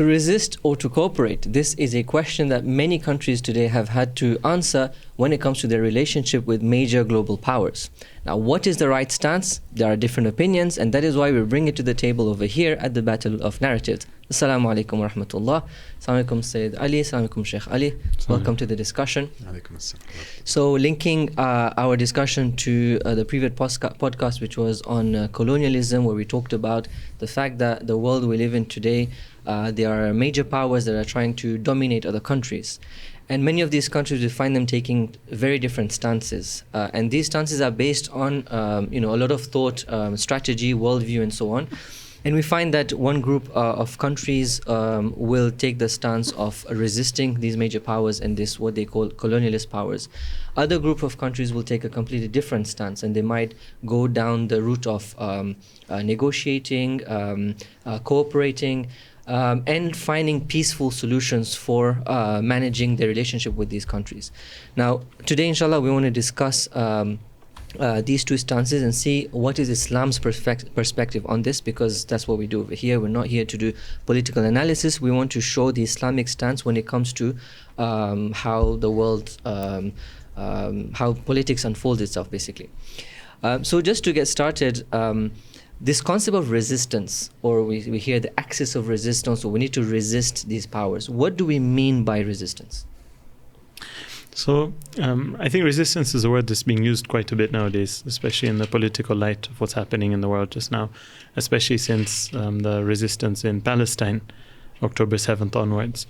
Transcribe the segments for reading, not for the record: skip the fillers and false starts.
To resist or to cooperate? This is a question that many countries today have had to answer when it comes to their relationship with major global powers. Now, what is the right stance? There are different opinions, and that is why we bring it to the table over here at the Battle of Narratives. Assalamu alaikum wa rahmatullah. Assalamu alaikum Sayyid Ali. Assalamu alaikum Sheikh Ali. Welcome to the discussion. So, linking our discussion to the previous podcast, which was on colonialism, where we talked about the fact that the world we live in today, there are major powers that are trying to dominate other countries. And many of these countries, we find them taking very different stances. And these stances are based on, a lot of thought, strategy, worldview, and so on. And we find that one group of countries will take the stance of resisting these major powers and this what they call colonialist powers. Other group of countries will take a completely different stance, and they might go down the route of negotiating, cooperating, and finding peaceful solutions for managing their relationship with these countries. Now, today, inshallah, we want to discuss these two stances and see what is Islam's perspective on this, because that's what we do over here. We're not here to do political analysis. We want to show the Islamic stance when it comes to how the world, how politics unfolds itself, basically. So just to get started, this concept of resistance, or we hear the axis of resistance, or we need to resist these powers. What do we mean by resistance? So I think resistance is a word that's being used quite a bit nowadays, especially in the political light of what's happening in the world just now, especially since the resistance in Palestine, October 7th onwards.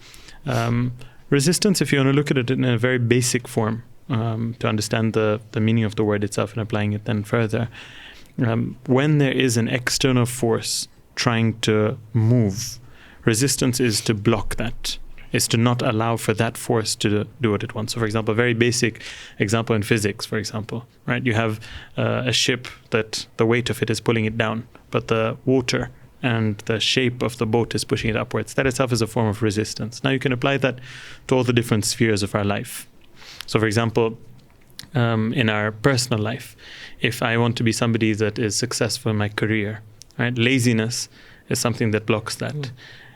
Resistance, if you want to look at it in a very basic form, to understand the meaning of the word itself and applying it then further, when there is an external force trying to move, resistance is to block that, is to not allow for that force to do what it wants. So, for example, a very basic example in physics, for example, right? You have a ship that the weight of it is pulling it down, but the water and the shape of the boat is pushing it upwards. That itself is a form of resistance. Now, you can apply that to all the different spheres of our life. So, for example, in our personal life, if I want to be somebody that is successful in my career, right? Laziness is something that blocks that.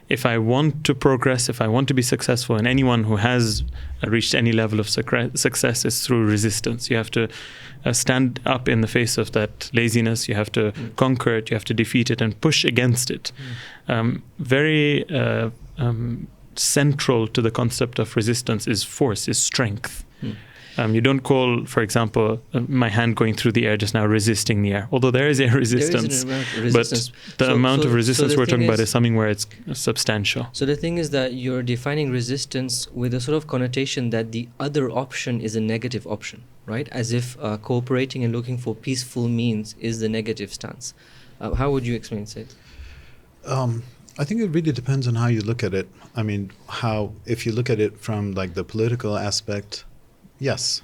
If I want to progress, if I want to be successful, and anyone who has reached any level of success is through resistance. You have to stand up in the face of that laziness. You have to conquer it. You have to defeat it and push against it. Very central to the concept of resistance is force, is strength. You don't call, for example, my hand going through the air just now resisting the air, although there is air resistance. But the amount of resistance we're talking about is something where it's substantial. So the thing is that you're defining resistance with a sort of connotation that the other option is a negative option, right? As if cooperating and looking for peaceful means is the negative stance. How would you explain it? I think it really depends on how you look at it. I mean, if you look at it from like the political aspect, yes.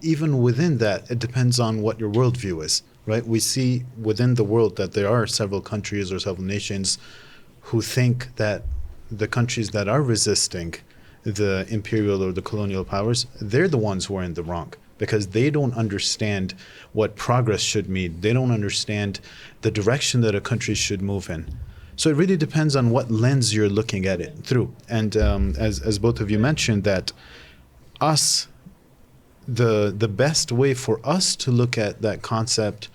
Even within that, it depends on what your worldview is, right? We see within the world that there are several countries or several nations who think that the countries that are resisting the imperial or the colonial powers, they're the ones who are in the wrong, because they don't understand what progress should mean. They don't understand the direction that a country should move in. So it really depends on what lens you're looking at it through. And as both of you mentioned, that the best way for us to look at that concept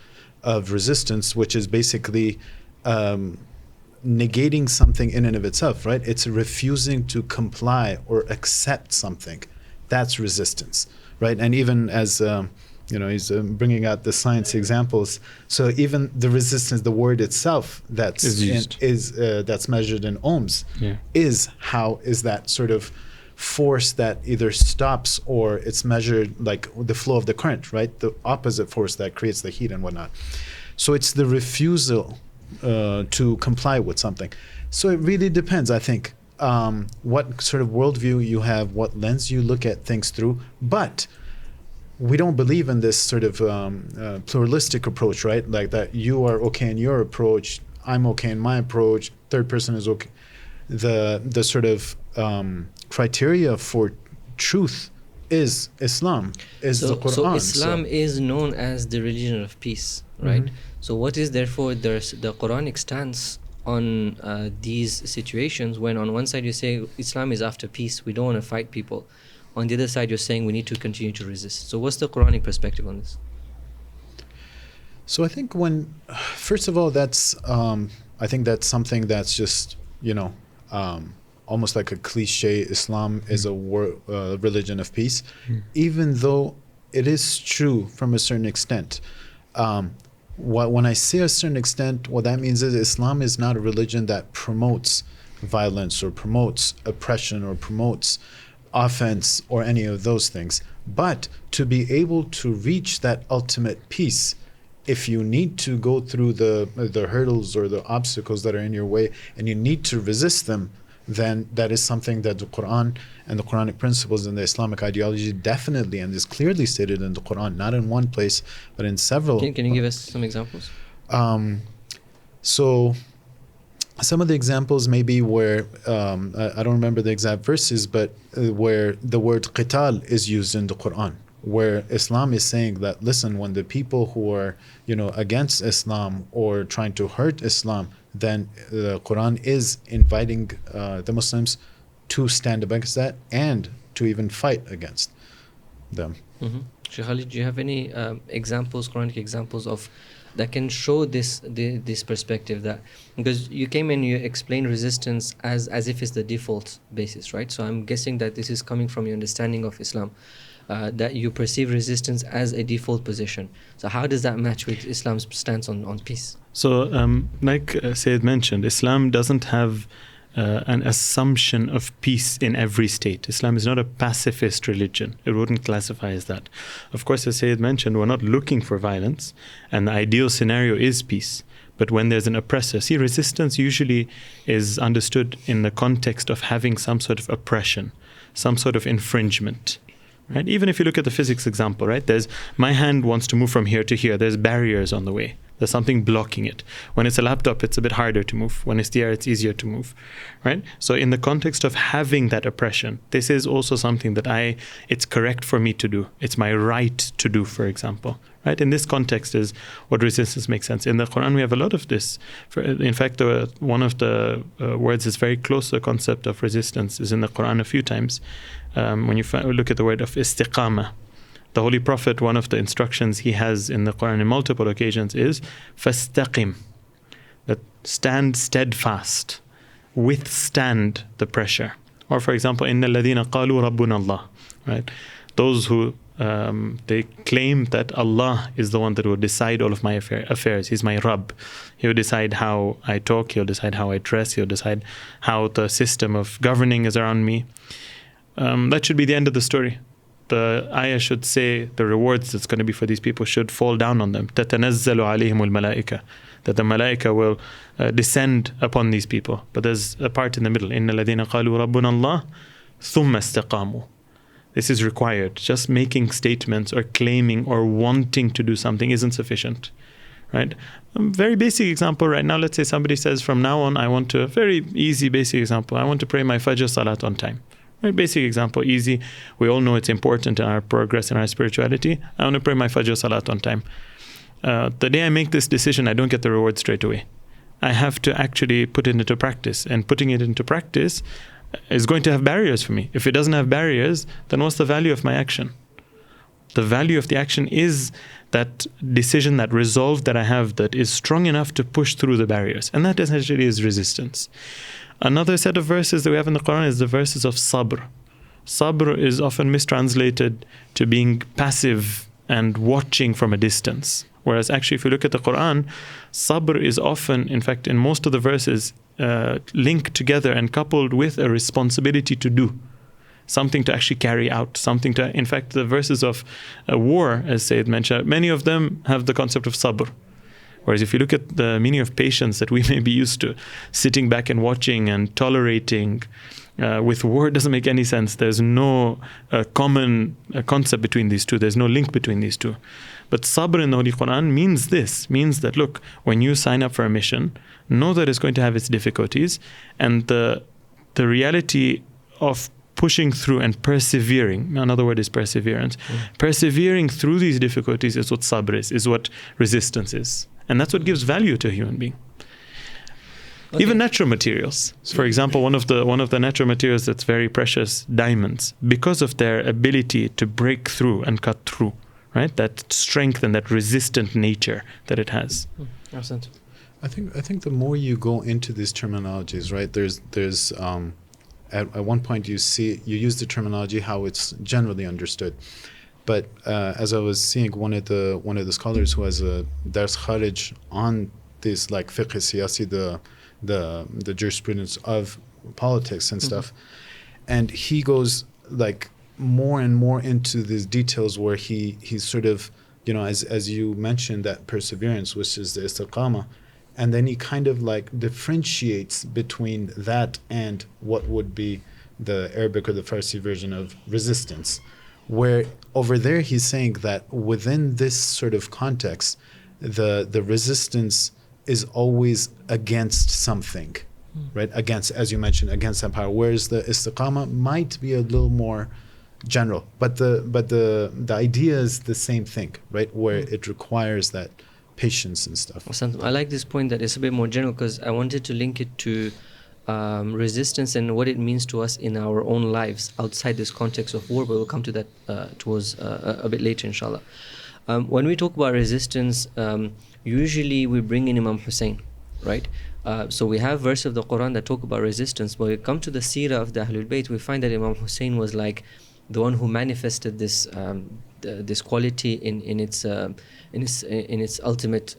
of resistance, which is basically negating something in and of itself, right? It's refusing to comply or accept something. That's resistance, right? And even as he's bringing out the science examples. So even the resistance, the word itself that's that's measured in ohms, is that sort of force that either stops or it's measured like the flow of the current, right? The opposite force that creates the heat and whatnot. So it's the refusal to comply with something. So it really depends, I think, what sort of worldview you have, what lens you look at things through. But we don't believe in this sort of pluralistic approach, right? Like that you are okay in your approach, I'm okay in my approach, third person is okay. The sort of criteria for truth is Islam, is the Quran. So Islam is known as the religion of peace, right? So what is therefore the Quranic stance on these situations when on one side you say Islam is after peace, we don't want to fight people. On the other side, you're saying we need to continue to resist. So what's the Quranic perspective on this? So I think first of all, I think that's something that's just, almost like a cliche. Islam is a religion of peace, even though it is true from a certain extent. When I say a certain extent, what that means is Islam is not a religion that promotes violence or promotes oppression or promotes offense or any of those things. But to be able to reach that ultimate peace, if you need to go through the hurdles or the obstacles that are in your way and you need to resist them, then that is something that the Quran and the Quranic principles and the Islamic ideology definitely, and is clearly stated in the Quran, not in one place, but in several. Can you give us some examples? So some of the examples may be where, I don't remember the exact verses, but where the word qital is used in the Quran, where Islam is saying that, listen, when the people who are, against Islam or trying to hurt Islam, then the Quran is inviting the Muslims to stand against that and to even fight against them. Mm-hmm. Sheikh Ali, do you have any examples, Quranic examples of that can show this perspective? That because you came and you explained resistance as if it's the default basis, right? So I'm guessing that this is coming from your understanding of Islam, that you perceive resistance as a default position. So how does that match with Islam's stance on peace? So like Sayyid mentioned, Islam doesn't have an assumption of peace in every state. Islam is not a pacifist religion. It wouldn't classify as that. Of course, as Sayyid mentioned, we're not looking for violence, and the ideal scenario is peace. But when there's an oppressor, see, resistance usually is understood in the context of having some sort of oppression, some sort of infringement. Right? Even if you look at the physics example, right? There's my hand wants to move from here to here. There's barriers on the way. There's something blocking it. When it's a laptop, it's a bit harder to move. When it's the air, it's easier to move, right? So in the context of having that oppression, this is also something that it's correct for me to do. It's my right to do, for example, right? In this context is what resistance makes sense. In the Quran, we have a lot of this. In fact, one of the words that's very close to the concept of resistance is in the Quran a few times. When you look at the word of istiqamah, the Holy Prophet, one of the instructions he has in the Quran in multiple occasions is fastaqim, that stand steadfast, withstand the pressure. Or for example, inna alladhina qalu rabbuna Allah, right? Those who they claim that Allah is the one that will decide all of my affairs. He's my Rabb. He'll decide how I talk, he'll decide how I dress, he'll decide how the system of governing is around me. That should be the end of the story. The ayah should say the rewards that's going to be for these people should fall down on them. تَتَنَزَّلُ عَلَيْهِمُ الْمَلَائِكَةِ, that the malaika will descend upon these people. But there's a part in the middle. إِنَّ الَّذِينَ قَالُوا رَبُّنَا اللَّهُ ثُمَّ اسْتَقَامُوا. This is required. Just making statements or claiming or wanting to do something isn't sufficient, right? A very basic example right now, let's say somebody says, from now on, I want to, very easy basic example, I want to pray my Fajr Salat on time. Very basic example, easy. We all know it's important in our progress in our spirituality. I want to pray my Fajr Salat on time. The day I make this decision, I don't get the reward straight away. I have to actually put it into practice. And putting it into practice is going to have barriers for me. If it doesn't have barriers, then what's the value of my action? The value of the action is that decision, that resolve that I have that is strong enough to push through the barriers. And that essentially is resistance. Another set of verses that we have in the Quran is the verses of sabr. Sabr is often mistranslated to being passive and watching from a distance. Whereas actually, if you look at the Quran, sabr is often, in fact, in most of the verses, linked together and coupled with a responsibility to do. Something to actually carry out, something to, in fact, the verses of war, as Sayyid mentioned, many of them have the concept of sabr. Whereas if you look at the meaning of patience that we may be used to, sitting back and watching and tolerating, with war, it doesn't make any sense. There's no common concept between these two. There's no link between these two. But sabr in the Holy Quran means this, means that, look, when you sign up for a mission, know that it's going to have its difficulties, and the reality of pushing through and persevering, another word is perseverance. Persevering through these difficulties is what sabr is what resistance is. And that's what gives value to a human being. Okay. Even natural materials. For example, one of the natural materials that's very precious, diamonds, because of their ability to break through and cut through, right? That strength and that resistant nature that it has. Excellent. I think the more you go into these terminologies, right? There's at one point you use the terminology how it's generally understood. But as I was seeing one of the scholars who has a dars kharij on this, like fiqh siyasi, the jurisprudence of politics and stuff, and he goes like more and more into these details where he's sort of, you know, as you mentioned, that perseverance, which is the istiqamah, and then he kind of like differentiates between that and what would be the Arabic or the Farsi version of resistance, where over there he's saying that within this sort of context, the resistance is always against something, right? Against, as you mentioned, against that power. Whereas the istiqamah might be a little more general, but the idea is the same thing, right? Where it requires that patience and stuff. I like this point that it's a bit more general, because I wanted to link it to resistance and what it means to us in our own lives outside this context of war, but we'll come to that towards a bit later, inshallah. When we talk about resistance, usually we bring in Imam Hussein, right? So we have verses of the Quran that talk about resistance, but when we come to the seerah of the Ahlul Bayt, we find that Imam Hussein was like the one who manifested this this quality in its ultimate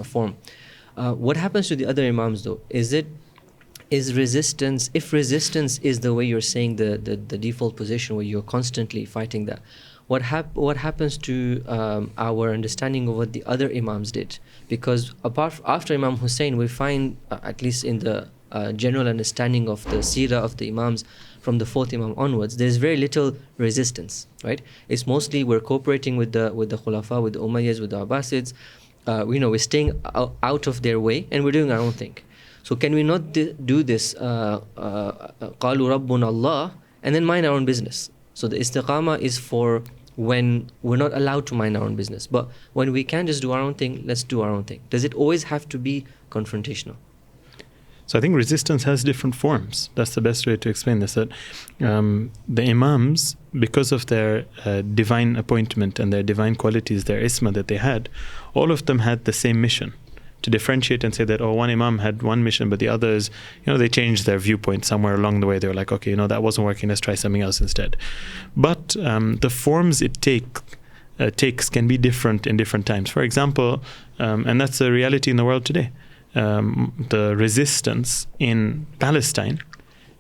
form. What happens to the other Imams though? Is resistance, if resistance is the way you're saying the default position where you're constantly fighting that, what happens to our understanding of what the other Imams did? Because after Imam Hussein, we find, at least in the general understanding of the seerah of the Imams from the fourth Imam onwards, there's very little resistance, right? It's mostly we're cooperating with the Khulafa, with the Umayyads, with the Abbasids. We're staying out of their way and we're doing our own thing. So can we not do this قَالُوا رَبُّنَا اللَّهُ and then mind our own business? So the istiqamah is for when we're not allowed to mind our own business. But when we can just do our own thing, let's do our own thing. Does it always have to be confrontational? So I think resistance has different forms. That's the best way to explain this. That the Imams, because of their divine appointment and their divine qualities, their isma that they had, all of them had the same mission. To differentiate and say that, one Imam had one mission, but the others, they changed their viewpoint somewhere along the way. They were like, okay, that wasn't working, let's try something else instead. But the forms it takes can be different in different times. For example, and that's the reality in the world today. The resistance in Palestine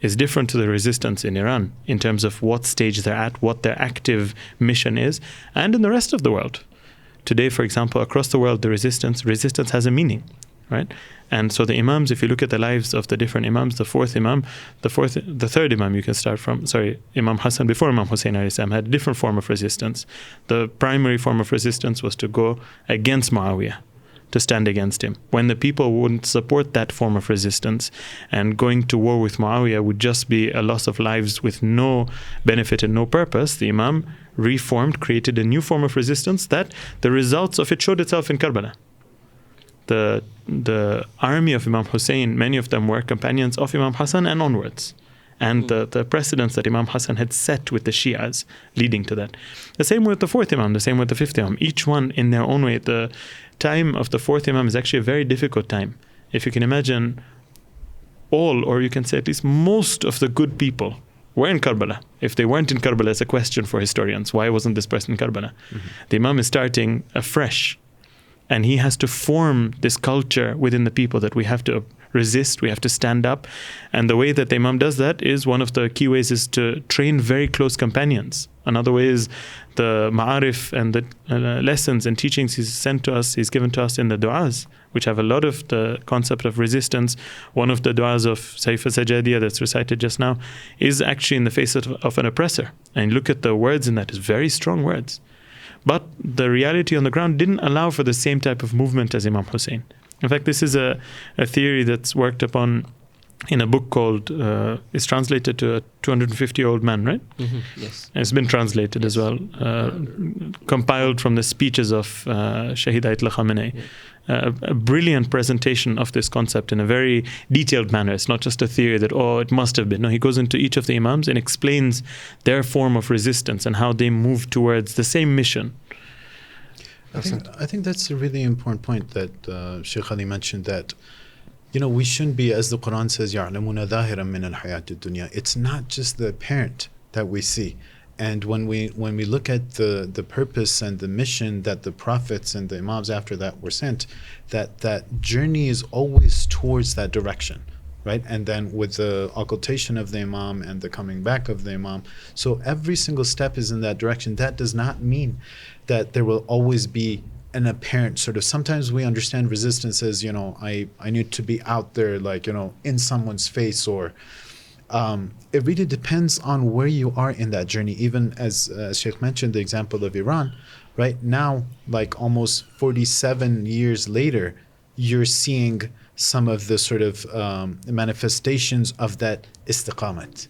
is different to the resistance in Iran in terms of what stage they're at, what their active mission is, and in the rest of the world. Today, for example, across the world, the resistance has a meaning, right? And so the Imams, if you look at the lives of the different Imams, the third Imam you can start from, Imam Hassan before Imam Hussein had a different form of resistance. The primary form of resistance was to go against Muawiyah, to stand against him. When the people wouldn't support that form of resistance, and going to war with Muawiyah would just be a loss of lives with no benefit and no purpose, the Imam reformed, created a new form of resistance that the results of it showed itself in Karbala. The army of Imam Hussein, many of them were companions of Imam Hassan and onwards. And the precedents that Imam Hassan had set with the Shias leading to that. The same with the fourth Imam, the same with the fifth Imam. Each one in their own way. The time of the fourth Imam is actually a very difficult time. If you can imagine, all, or you can say at least most of the good people were in Karbala. If they weren't in Karbala, it's a question for historians. Why wasn't this person in Karbala? The Imam is starting afresh. And he has to form this culture within the people that we have to resist, we have to stand up. And the way that the Imam does that is, one of the key ways is to train very close companions. Another way is the ma'arif and the lessons and teachings he's given to us in the du'as, which have a lot of the concept of resistance. One of the du'as of Sayf al-Sajadiyah that's recited just now is actually in the face of an oppressor. And look at the words in that, it's very strong words. But the reality on the ground didn't allow for the same type of movement as Imam Hussein. In fact, this is a theory that's worked upon in a book called, it's translated to a 250-year-old man, right? Yes. It's been translated as well, compiled from the speeches of Shahid Ayatollah Khamenei. a brilliant presentation of this concept in a very detailed manner. It's not just a theory that, oh, it must have been. No, he goes into each of the imams and explains their form of resistance and how they move towards the same mission. I think that's a really important point that Sheikh Ali mentioned, that we shouldn't be, as the Quran says, يَعْلَمُونَ ظَاهِرًا مِنَ الْحَيَاةِ الدُّنْيَا. It's not just the apparent that we see. And when we look at the purpose and the mission that the prophets and the imams after that were sent, that journey is always towards that direction, right? And then with the occultation of the imam and the coming back of the imam, so every single step is in that direction. That does not mean that there will always be an apparent sort of, sometimes we understand resistance as, I need to be out there, like, in someone's face, or it really depends on where you are in that journey. Even as Sheikh mentioned, the example of Iran, right now, like almost 47 years later, you're seeing some of the sort of manifestations of that istiqamat,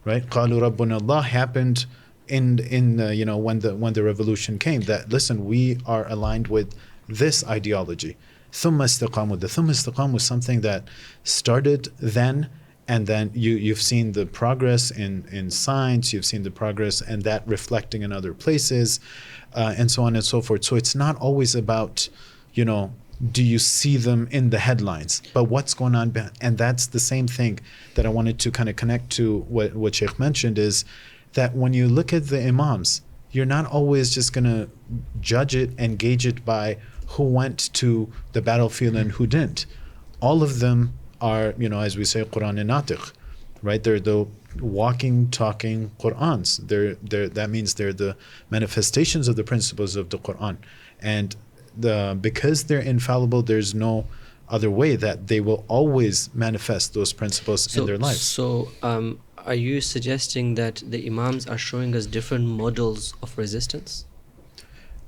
right? قَالُوا رَبُّنَا اللَّهِ happened in when the revolution came, that listen, we are aligned with this ideology. ثُمَّ اسْتَقَامُوا. The ثُمَّ اسْتَقَامُوا was something that started then, and then you've seen the progress in science, you've seen the progress and that reflecting in other places, and so on and so forth. So it's not always about, do you see them in the headlines, but what's going on behind. And that's the same thing that I wanted to kind of connect to what Sheikh mentioned, is that when you look at the imams, you're not always just going to judge it and gauge it by who went to the battlefield and who didn't. All of them are, as we say, Quran and Natiq, right? They're the walking, talking Qur'ans. That means they're the manifestations of the principles of the Quran. And because they're infallible, there's no other way that they will always manifest those principles in their lives. So, are you suggesting that the imams are showing us different models of resistance?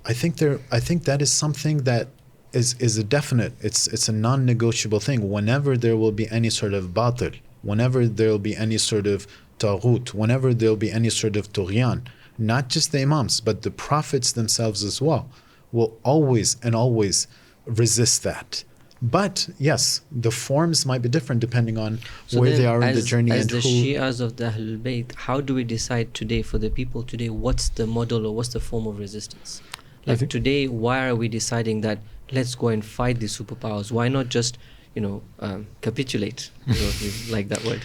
I think that is something that is a definite. It's a non-negotiable thing. Whenever there will be any sort of batil, whenever there will be any sort of taghut, whenever there will be any sort of tughyan, not just the imams, but the prophets themselves as well, will always and always resist that. But yes, the forms might be different depending on where they are in the journey and who. As the Shias of the Ahlul Bayt, how do we decide today, for the people today, what's the model or what's the form of resistance? Like today, why are we deciding that let's go and fight these superpowers? Why not just, capitulate? We like that word.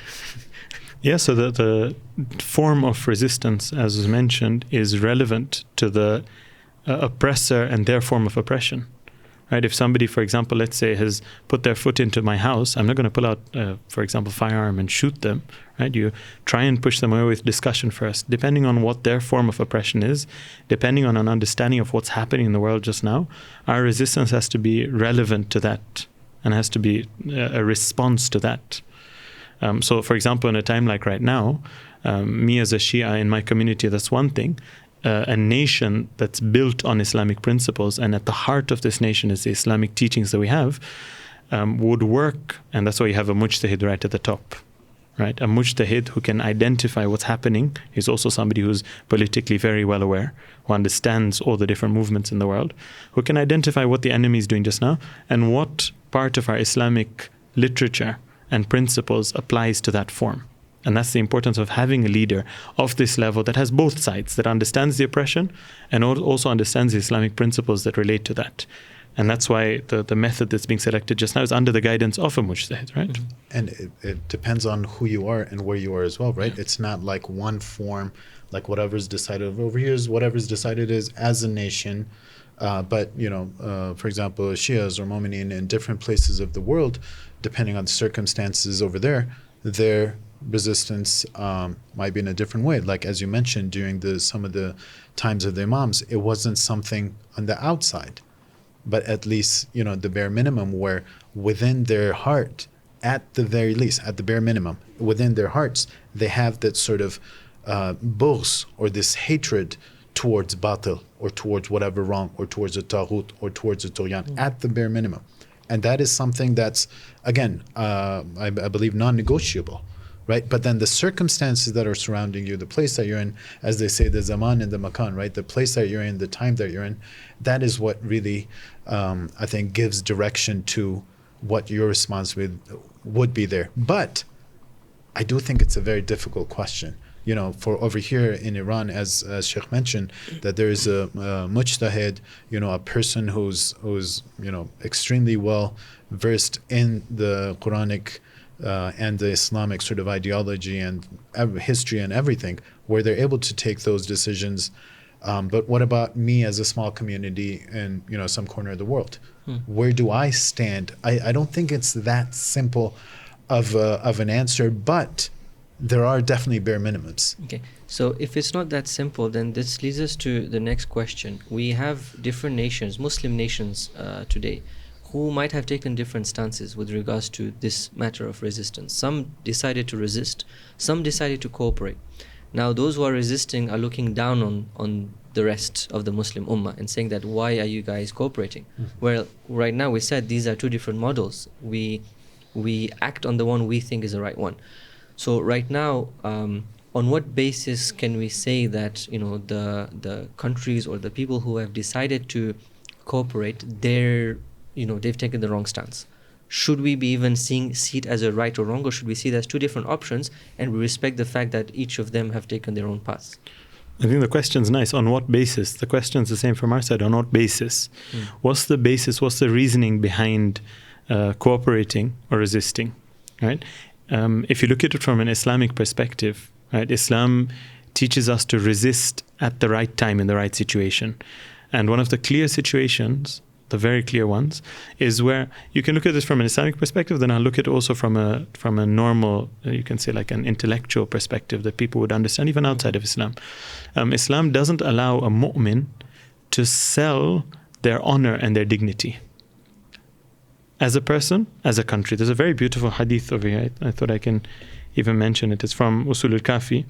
Yeah, so the form of resistance, as was mentioned, is relevant to the oppressor and their form of oppression. Right? If somebody, for example, let's say, has put their foot into my house, I'm not going to pull out, for example, firearm and shoot them. Right? You try and push them away with discussion first, depending on what their form of oppression is, depending on an understanding of what's happening in the world just now. Our resistance has to be relevant to that and has to be a response to that. So, for example, in a time like right now, me as a Shia in my community, that's one thing. A nation that's built on Islamic principles, and at the heart of this nation is the Islamic teachings that we have, would work, and that's why you have a mujtahid right at the top, right? A mujtahid who can identify what's happening. He's also somebody who's politically very well aware, who understands all the different movements in the world, who can identify what the enemy is doing just now, and what part of our Islamic literature and principles applies to that form. And that's the importance of having a leader of this level that has both sides, that understands the oppression and also understands the Islamic principles that relate to that. And that's why the method that's being selected just now is under the guidance of a mujtahid, right? And it depends on who you are and where you are as well, right? Yeah. It's not like one form, like whatever's decided over here is whatever's decided is as a nation. But, for example, Shias or Mu'mineen in different places of the world, depending on the circumstances over there, their resistance might be in a different way. Like as you mentioned, during some of the times of the imams, it wasn't something on the outside, but at least the bare minimum, where within their heart, at the very least, at the bare minimum, within their hearts, they have that sort of bughs, or this hatred towards batil, or towards whatever wrong, or towards a taghut, or towards a tughyan, at the bare minimum. And that is something that's, again, I believe non-negotiable. right? But then the circumstances that are surrounding you, the place that you're in, as they say, the zaman and the makan, right? The place that you're in, the time that you're in, that is what really, I think, gives direction to what your response would be there. But I do think it's a very difficult question. For over here in Iran, as Sheikh mentioned, that there is a mujtahid, a person who's extremely well versed in the Quranic and the Islamic sort of ideology and history and everything, where they're able to take those decisions. But what about me as a small community in some corner of the world? Where do I stand? I don't think it's that simple of an answer, but there are definitely bare minimums. Okay, so if it's not that simple, then this leads us to the next question. We have different nations, Muslim nations today, who might have taken different stances with regards to this matter of resistance. Some decided to resist, some decided to cooperate. Now, those who are resisting are looking down on the rest of the Muslim Ummah and saying that, why are you guys cooperating? Well, right now we said these are two different models. We act on the one we think is the right one. So right now, on what basis can we say that the countries or the people who have decided to cooperate, they've taken the wrong stance? Should we be even see it as a right or wrong, or should we see it as two different options and we respect the fact that each of them have taken their own paths? I think the question's nice. On what basis? The question's the same from our side. On what basis? What's the basis? What's the reasoning behind cooperating or resisting? Right? If you look at it from an Islamic perspective, right, Islam teaches us to resist at the right time in the right situation. And one of the clear situations, the very clear ones, is where you can look at this from an Islamic perspective, then I'll look at it also from a normal, you can say like an intellectual perspective that people would understand even outside of Islam. Islam doesn't allow a mu'min to sell their honor and their dignity. As a person, as a country. There's a very beautiful hadith over here. I thought I can even mention it. It's from Usul al-Kafi.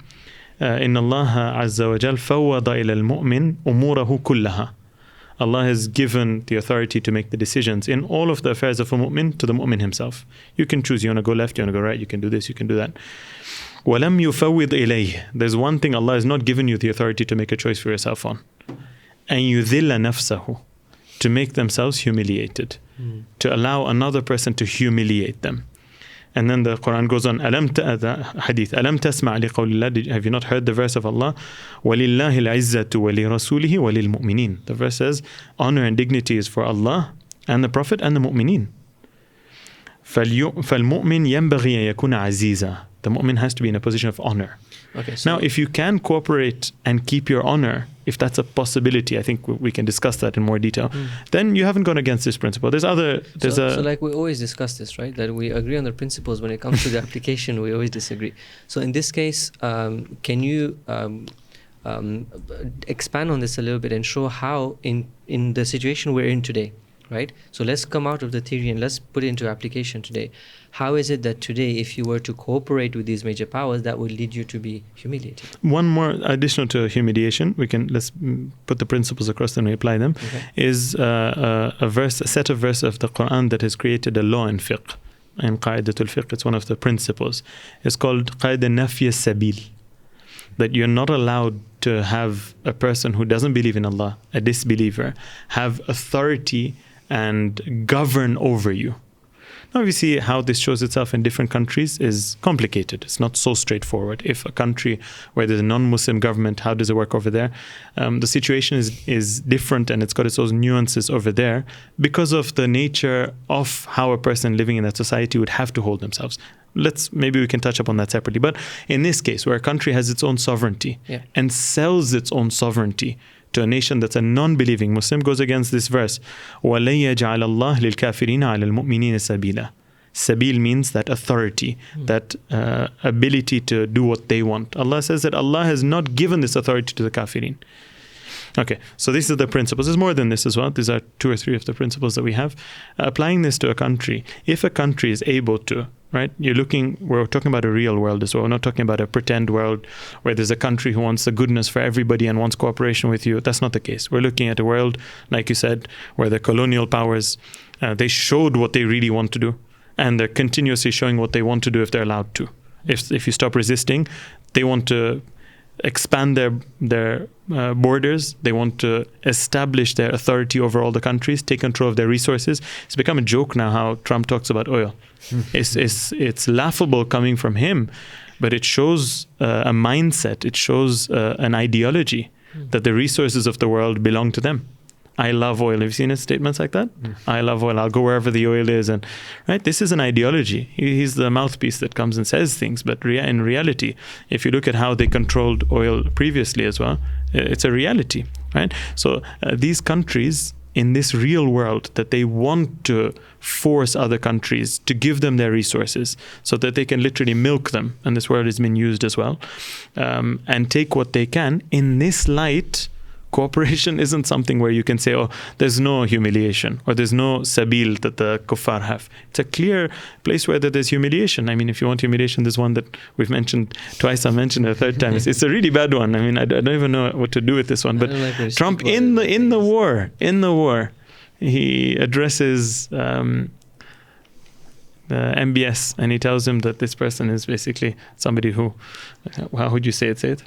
إِنَّ اللَّهَ عَزَّ وَجَلْ فَوَّضَ إِلَى الْمُؤْمِنِ أُمُورَهُ كُلَّهَا. Allah has given the authority to make the decisions in all of the affairs of a mu'min to the mu'min himself. You can choose, you want to go left, you want to go right, you can do this, you can do that. وَلَمْ يُفَوِّضْ إِلَيْهِ. There's one thing Allah has not given you the authority to make a choice for yourself on. أَن يُذِلَّ نَفْسَهُ. To make themselves humiliated. To allow another person to humiliate them. And then the Quran goes on, hadith, أَلَمْ تَسْمَعْ لِقَوْلِ اللَّهِ. Have you not heard the verse of Allah? وَلِلَّهِ الْعِزَّةُ وَلِرَسُولِهِ وَلِلْمُؤْمِنِينَ. The verse says, honor and dignity is for Allah and the Prophet and the mu'mineen. فَالْمُؤْمِنْ يَنْبَغِي أَن يَكُونَ عَزِيزًا. The mu'min has to be in a position of honor. Okay, so now, if you can cooperate and keep your honor, if that's a possibility, I think we can discuss that in more detail, then you haven't gone against this principle. So like we always discuss this, right? That we agree on the principles. When it comes to the application, we always disagree. So in this case, can you expand on this a little bit and show how in the situation we're in today, right? So let's come out of the theory and let's put it into application today. How is it that today, if you were to cooperate with these major powers, that would lead you to be humiliated? One more additional to humiliation, let's put the principles across and we apply them, is a set of verses of the Quran that has created a law in fiqh. In Qa'idatul Fiqh, it's one of the principles. It's called Qaida Nafy Sabil. That you're not allowed to have a person who doesn't believe in Allah, a disbeliever, have authority and govern over you. Now we see how this shows itself in different countries is complicated. It's not so straightforward. If a country where there's a non-Muslim government, how does it work over there? The situation is different and it's got its own nuances over there because of the nature of how a person living in that society would have to hold themselves. Maybe we can touch upon that separately. But in this case, where a country has its own sovereignty and sells its own sovereignty to a nation that's a non-believing Muslim, goes against this verse. وَلَن يَجْعَلَ اللَّهُ لِلْكَافِرِينَ عَلَى الْمُؤْمِنِينَ سَبِيلًا. Sabil means that authority, that ability to do what they want. Allah says that Allah has not given this authority to the kafirin. Okay, so these are the principles. There's more than this as well. These are 2 or 3 of the principles that we have. Applying this to a country, if a country is able to, right, we're talking about a real world as well. We're not talking about a pretend world where there's a country who wants the goodness for everybody and wants cooperation with you. That's not the case. We're looking at a world, like you said, where the colonial powers, they showed what they really want to do. And they're continuously showing what they want to do if they're allowed to. If you stop resisting, they want to expand their borders. They want to establish their authority over all the countries, take control of their resources. It's become a joke now how Trump talks about oil. It's laughable coming from him, but it shows a mindset. It shows an ideology that the resources of the world belong to them. I love oil. Have you seen his statements like that? I love oil. I'll go wherever the oil is. And right, this is an ideology. He's the mouthpiece that comes and says things. But in reality, if you look at how they controlled oil previously as well, it's a reality, right? So these countries in this real world that they want to force other countries to give them their resources so that they can literally milk them, and this word has been used as well, and take what they can. In this light, cooperation isn't something where you can say, oh, there's no humiliation or there's no sabil that the kuffar have. It's a clear place where there's humiliation. I mean, if you want humiliation, there's one that we've mentioned twice. I mentioned it a third time. It's a really bad one. I mean, I don't even know what to do with this one. But Trump in the war, he addresses the MBS and he tells him that this person is basically somebody who, how would you say it? Say it.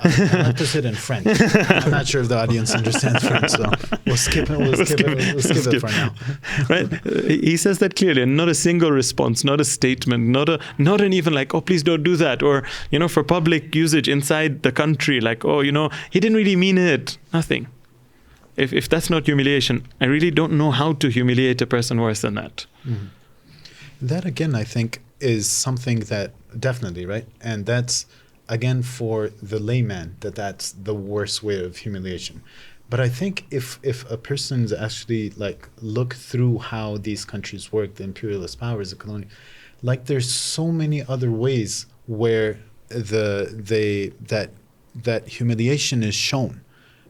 I have to sit in French. I'm not sure if the audience understands French, so we'll skip it for now. Right? He says that clearly, and not a single response, not a statement, not an even like, oh, please don't do that, or for public usage inside the country, like, oh, he didn't really mean it. Nothing. If that's not humiliation, I really don't know how to humiliate a person worse than that. Mm-hmm. That again, I think, is something that definitely, right, and that's. Again, for the layman, that's the worst way of humiliation. But I think if a person's actually look through how these countries work, the imperialist powers, the colonial, there's so many other ways where that humiliation is shown.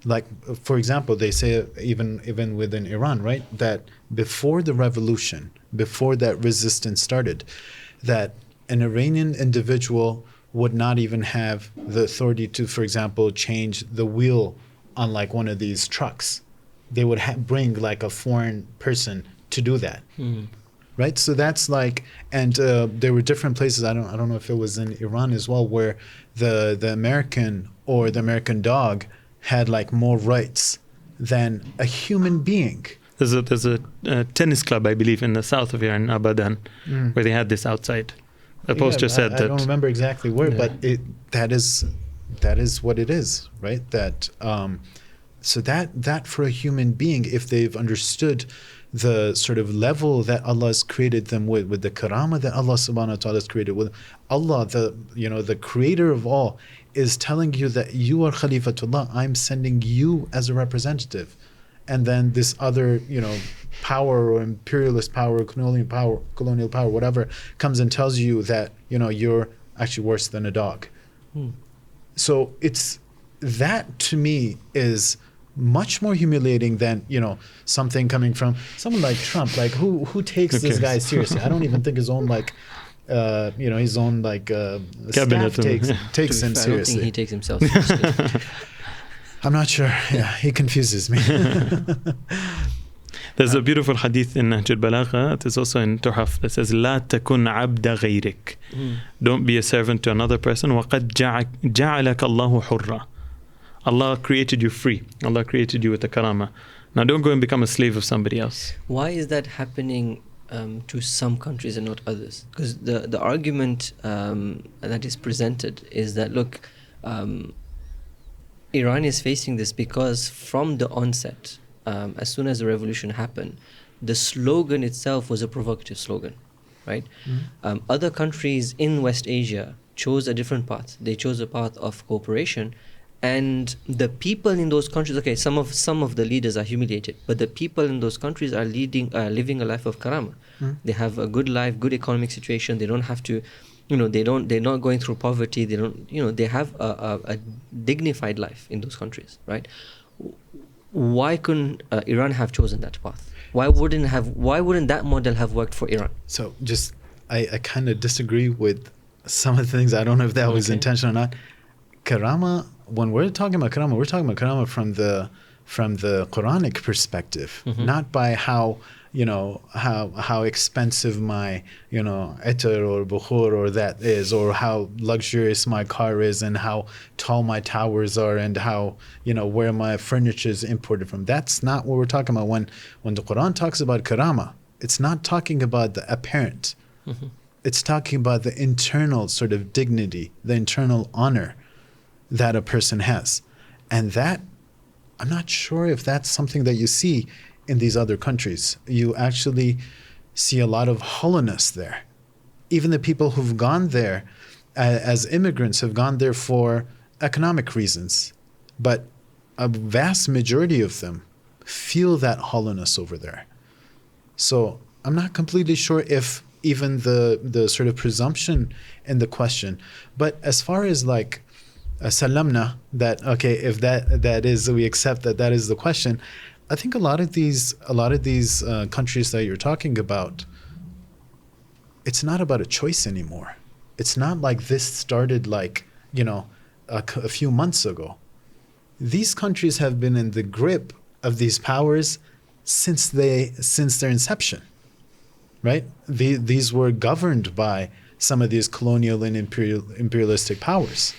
Like, for example, they say even within Iran, right, that before the revolution, before that resistance started, that an Iranian individual would not even have the authority to, for example, change the wheel on one of these trucks. They would bring a foreign person to do that, right? So that's and there were different places. I don't know if it was in Iran as well, where the American or the American dog had more rights than a human being. There's a tennis club, I believe, in the south of Iran, Abadan, where they had this outside. The poster said that. I don't remember exactly where, but that is what it is, right? That so that for a human being, if they've understood the sort of level that Allah has created them with the karama that Allah subhanahu wa ta'ala has created with, Allah, the creator of all, is telling you that you are Khalifatullah. I'm sending you as a representative. And then this other, power or imperialist power, or colonial power, whatever, comes and tells you that, you're actually worse than a dog. So it's that, to me, is much more humiliating than, something coming from someone like Trump. Who takes this guy seriously? I don't even think his own his own staff takes him seriously. I don't think he takes himself seriously. I'm not sure. Yeah, he confuses me. There's a beautiful hadith in Nahj al-Balagha. It is also in Tuhaf that says, "La takun abda ghayrik." Don't be a servant to another person. وَقَدْ جَعَلَكَ اللَّهُ حُرًّا. Allah created you free. Allah created you with a karama. Now don't go and become a slave of somebody else. Why is that happening to some countries and not others? Because the argument that is presented is that, look, Iran is facing this because from the onset, as soon as the revolution happened, the slogan itself was a provocative slogan, right? Other countries in West Asia chose a different path. They chose a path of cooperation, and the people in those countries, okay, some of the leaders are humiliated, but the people in those countries are living a life of karama. They have a good life, good economic situation. They don't have to, they're not going through poverty. They don't, they have a dignified life in those countries, right? Why couldn't Iran have chosen that path? Why wouldn't that model have worked for Iran? So I kind of disagree with some of the things. I don't know if that was intentional or not. Karama, when we're talking about karama, we're talking about karama from the Quranic perspective, not by how how expensive my, etar or bukhur or that is, or how luxurious my car is, and how tall my towers are, and how, where my furniture is imported from. That's not what we're talking about. When the Quran talks about karama, it's not talking about the apparent. Mm-hmm. It's talking about the internal sort of dignity, the internal honor that a person has. And that, I'm not sure if that's something that you see in these other countries. You actually see a lot of hollowness there. Even the people who've gone there as immigrants have gone there for economic reasons. But a vast majority of them feel that hollowness over there. So I'm not completely sure if even the sort of presumption in the question. But as far as like salamna, that okay, if that is, we accept that is the question. I think a lot of these countries that you're talking about, it's not about a choice anymore. It's not like this started like, a few months ago. These countries have been in the grip of these powers since their inception, right? These were governed by some of these colonial and imperialistic powers.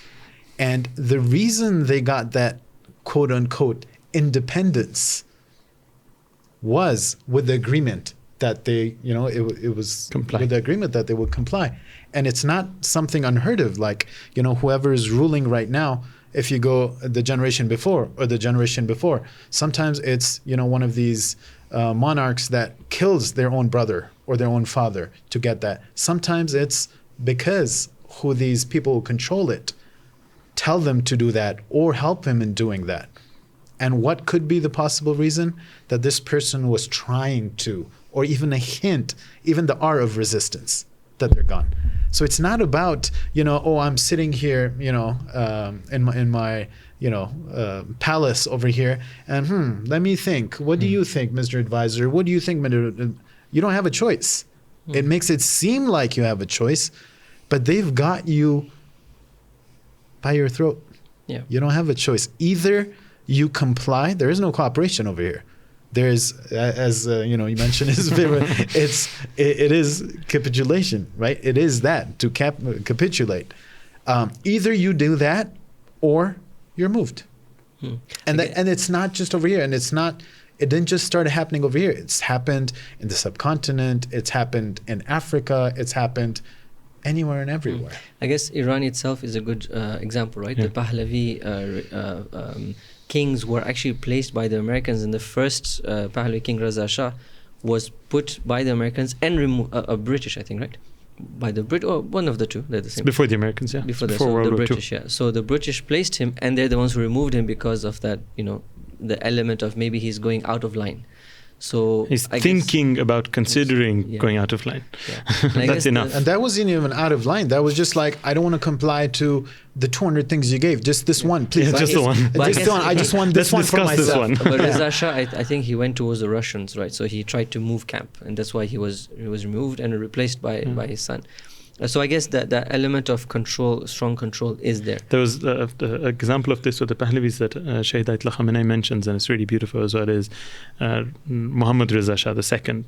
And the reason they got that quote unquote independence was with the agreement that they, it was comply. With the agreement that they would comply. And it's not something unheard of. Like, whoever is ruling right now, if you go the generation before or the generation before, sometimes it's, one of these monarchs that kills their own brother or their own father to get that. Sometimes it's because who these people who control it tell them to do that or help him in doing that. And what could be the possible reason? That this person was trying to, or even a hint, even the R of resistance, that they're gone. So it's not about, I'm sitting here, in my palace over here, and let me think. What do you think, Mr. Advisor? What do you think, Mr. You don't have a choice. It makes it seem like you have a choice, but they've got you by your throat. Yeah. You don't have a choice. Either you comply. There is no cooperation over here. There's, as you mentioned, it is capitulation, right? It is that, to capitulate. Either you do that, or you're moved. And it's not just over here, and it didn't just start happening over here. It's happened in the subcontinent. It's happened in Africa. It's happened anywhere and everywhere. I guess Iran itself is a good example, right? Yeah. The Pahlavi kings were actually placed by the Americans, and the first Pahlavi king, Reza Shah, was put by the Americans and removed, British, I think, right? By the Brit, or one of the two, they're the same. Before the Americans, yeah. Before the British, yeah. So the British placed him, and they're the ones who removed him because of that, the element of maybe he's going out of line. So he's thinking about considering going out of line. Yeah. That's enough. And that wasn't even out of line. That was just like, I don't want to comply to the 200 things you gave. Just this one, please. Yeah, just the one. I just want this one for myself. This one. But Reza Shah, I think he went towards the Russians, right? So he tried to move camp, and that's why he was removed and replaced by his son. So I guess that element of control, strong control, is there. There was the example of this with the Pahlavis that Shaykh Ayatollah Khamenei mentions, and it's really beautiful as well, is Muhammad Reza Shah, the second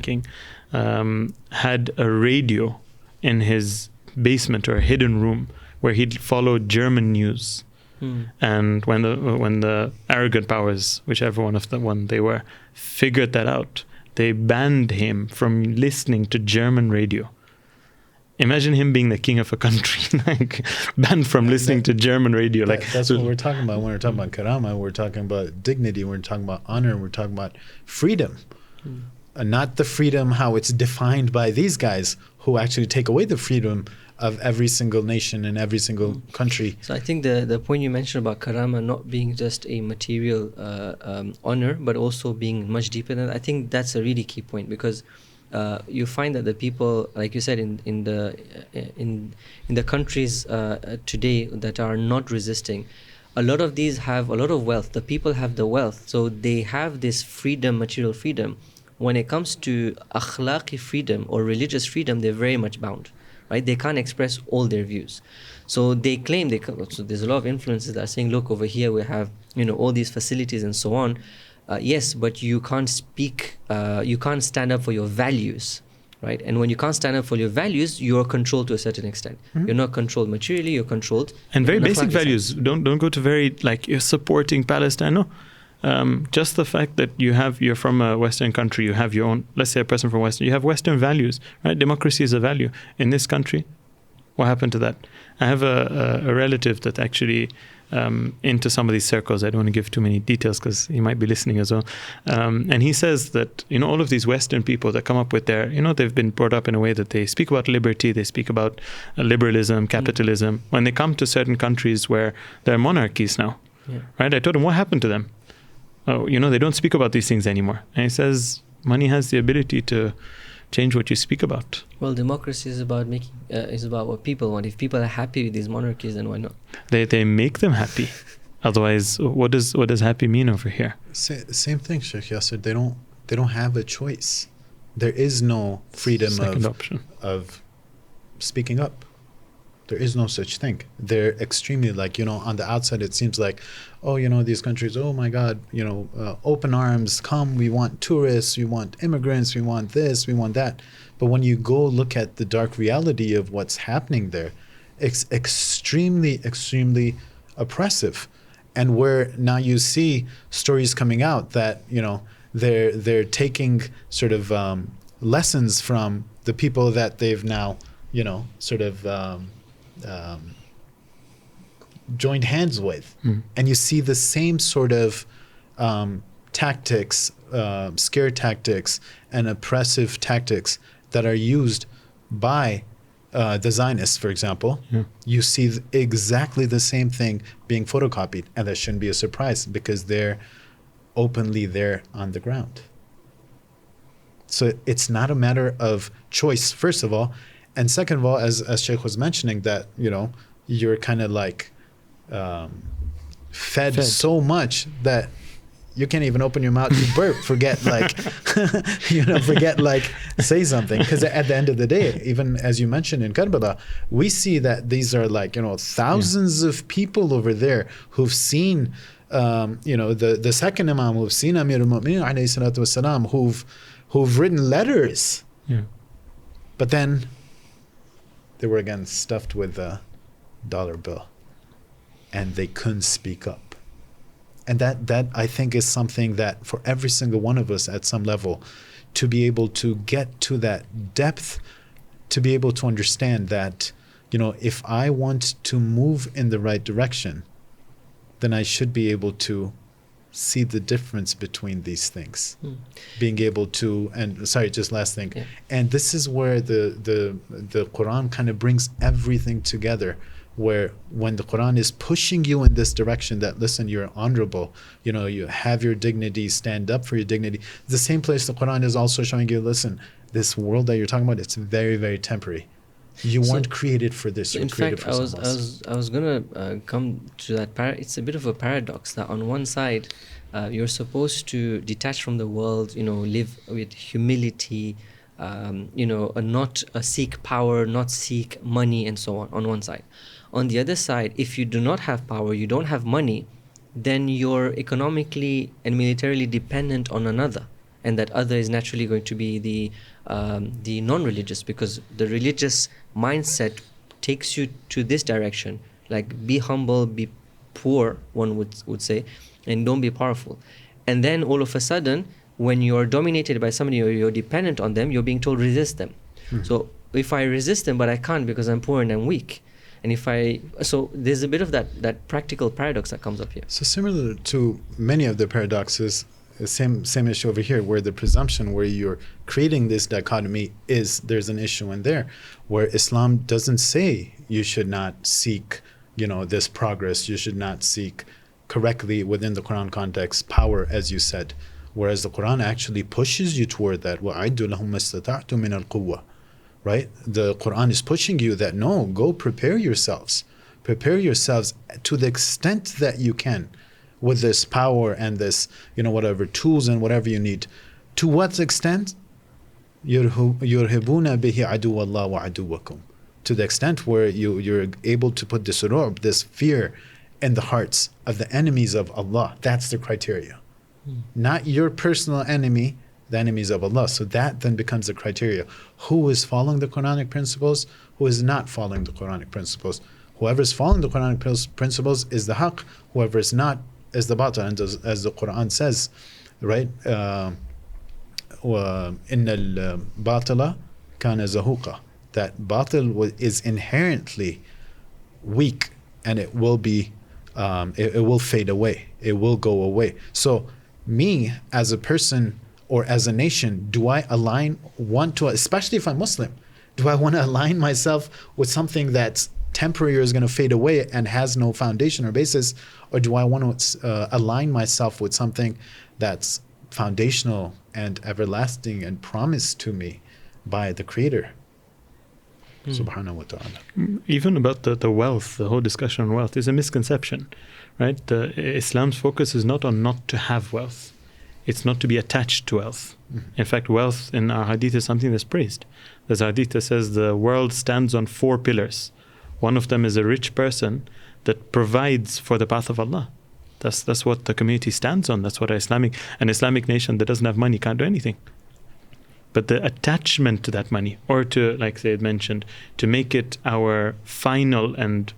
king, had a radio in his basement or a hidden room where he'd followed German news. And when the arrogant powers, whichever one they were, figured that out, they banned him from listening to German radio. Imagine him being the king of a country, banned from listening to German radio. That's what we're talking about when we're talking about karama. We're talking about dignity. We're talking about honor. We're talking about freedom. And not the freedom how it's defined by these guys who actually take away the freedom of every single nation and every single country. So I think the point you mentioned about karama not being just a material honor, but also being much deeper than that, I think that's a really key point, because you find that the people, like you said, in the countries today that are not resisting, a lot of these have a lot of wealth. The people have the wealth, so they have this freedom, material freedom. When it comes to akhlaqi freedom or religious freedom, they're very much bound, right? They can't express all their views. So they claim so there's a lot of influences that are saying, look, over here we have all these facilities and so on. Yes, but you can't speak, you can't stand up for your values, right? And when you can't stand up for your values, you're controlled to a certain extent. Mm-hmm. You're not controlled materially, you're controlled. And very in an basic akhlaqi values. sense. Don't go to very, like, you're supporting Palestine. No. Just the fact that you're from a Western country, you have your own, let's say a person from Western, you have Western values, right? Democracy is a value. In this country, what happened to that? I have a relative that actually into some of these circles. I don't want to give too many details because he might be listening as well. And he says that, all of these Western people that come up with their, they've been brought up in a way that they speak about liberty, they speak about liberalism, capitalism. When they come to certain countries where there are monarchies now, right? I told him, what happened to them? Oh, they don't speak about these things anymore. And he says, money has the ability to change what you speak about. Well, democracy is about is about what people want. If people are happy with these monarchies, then why not? They make them happy. Otherwise, what does happy mean over here? Same thing, Sheikh Yasser. They don't have a choice. There is no freedom of speaking up. There is no such thing. They're extremely, on the outside it seems like, these countries, oh my God, open arms, come, we want tourists, we want immigrants, we want this, we want that. But when you go look at the dark reality of what's happening there, it's extremely, extremely oppressive. And where now you see stories coming out that, they're taking sort of lessons from the people that they've now, joined hands with. And you see the same sort of tactics, scare tactics and oppressive tactics that are used by the Zionists, for example. You see exactly the same thing being photocopied, and that shouldn't be a surprise because they're openly there on the ground. So it's not a matter of choice, first of all. And second of all, as Sheikh was mentioning, that, you're kind of like fed so much that you can't even open your mouth to burp. Forget say something. Because at the end of the day, even as you mentioned in Karbala, we see that these are thousands of people over there who've seen, the second Imam, who've seen Amir al-Mu'mineen alayhi salatu wasalam, who've written letters. But then they were again stuffed with a dollar bill, and they couldn't speak up. And that I think is something that for every single one of us at some level, to be able to get to that depth, to be able to understand that, if I want to move in the right direction, then I should be able to see the difference between these things. Being able to, and sorry, just last thing. And this is where the Quran kind of brings everything together, where when the Quran is pushing you in this direction that, listen, you're honorable, you have your dignity, stand up for your dignity. The same place the Quran is also showing you, listen, this world that you're talking about, it's very, very temporary. You weren't created for this. You were created for something else. I was gonna come to that. It's a bit of a paradox that on one side, you're supposed to detach from the world, live with humility, not seek power, not seek money, and so on one side. On the other side, if you do not have power, you don't have money, then you're economically and militarily dependent on another, and that other is naturally going to be the non-religious, because the religious mindset takes you to this direction, like be humble, be poor, one would say, and don't be powerful. And then all of a sudden, when you're dominated by somebody or you're dependent on them, you're being told resist them. So if I resist them, but I can't because I'm poor and I'm weak. And so there's a bit of that practical paradox that comes up here. So similar to many of the paradoxes, the same issue over here, where the presumption where you're creating this dichotomy there's an issue in there, where Islam doesn't say you should not seek, this progress, you should not seek correctly within the Quran context power, as you said, whereas the Quran actually pushes you toward that. وَأَعِدُّ لَهُمْ مَا اسْتَطَعْتُم مِّنَ الْقُوَّةِ. Right? The Quran is pushing you that, no, go prepare yourselves to the extent that you can with this power and this, whatever tools and whatever you need. To what extent? يُرْهِبُونَ بِهِ عَدُوَّ اللَّهِ وَعَدُوَّكُمْ. To the extent where you're able to put this fear in the hearts of the enemies of Allah. That's the criteria. not your personal enemy, the enemies of Allah. So that then becomes the criteria. Who is following the Quranic principles? Who is not following the Quranic principles? Whoever is following the Quranic principles is the haqq. Whoever is not is the batil. And as the Quran says, right? إِنَّ الْبَاطِلَ كَانَ زَهُوقًا. That batil is inherently weak, and it will be, it will fade away. It will go away. So me as a person or as a nation, do I want to, especially if I'm Muslim, do I want to align myself with something that's temporary or is going to fade away and has no foundation or basis? Or do I want to align myself with something that's foundational and everlasting and promised to me by the Creator? Subhanahu wa ta'ala. Even about the wealth, the whole discussion on wealth is a misconception, right? Islam's focus is not on not to have wealth. It's not to be attached to wealth. In fact, wealth in our hadith is something that's praised. There's a hadith that says the world stands on 4 pillars. One of them is a rich person that provides for the path of Allah. That's what the community stands on. That's what an Islamic nation that doesn't have money can't do anything. But the attachment to that money, or to, like Sayyid mentioned, to make it our final and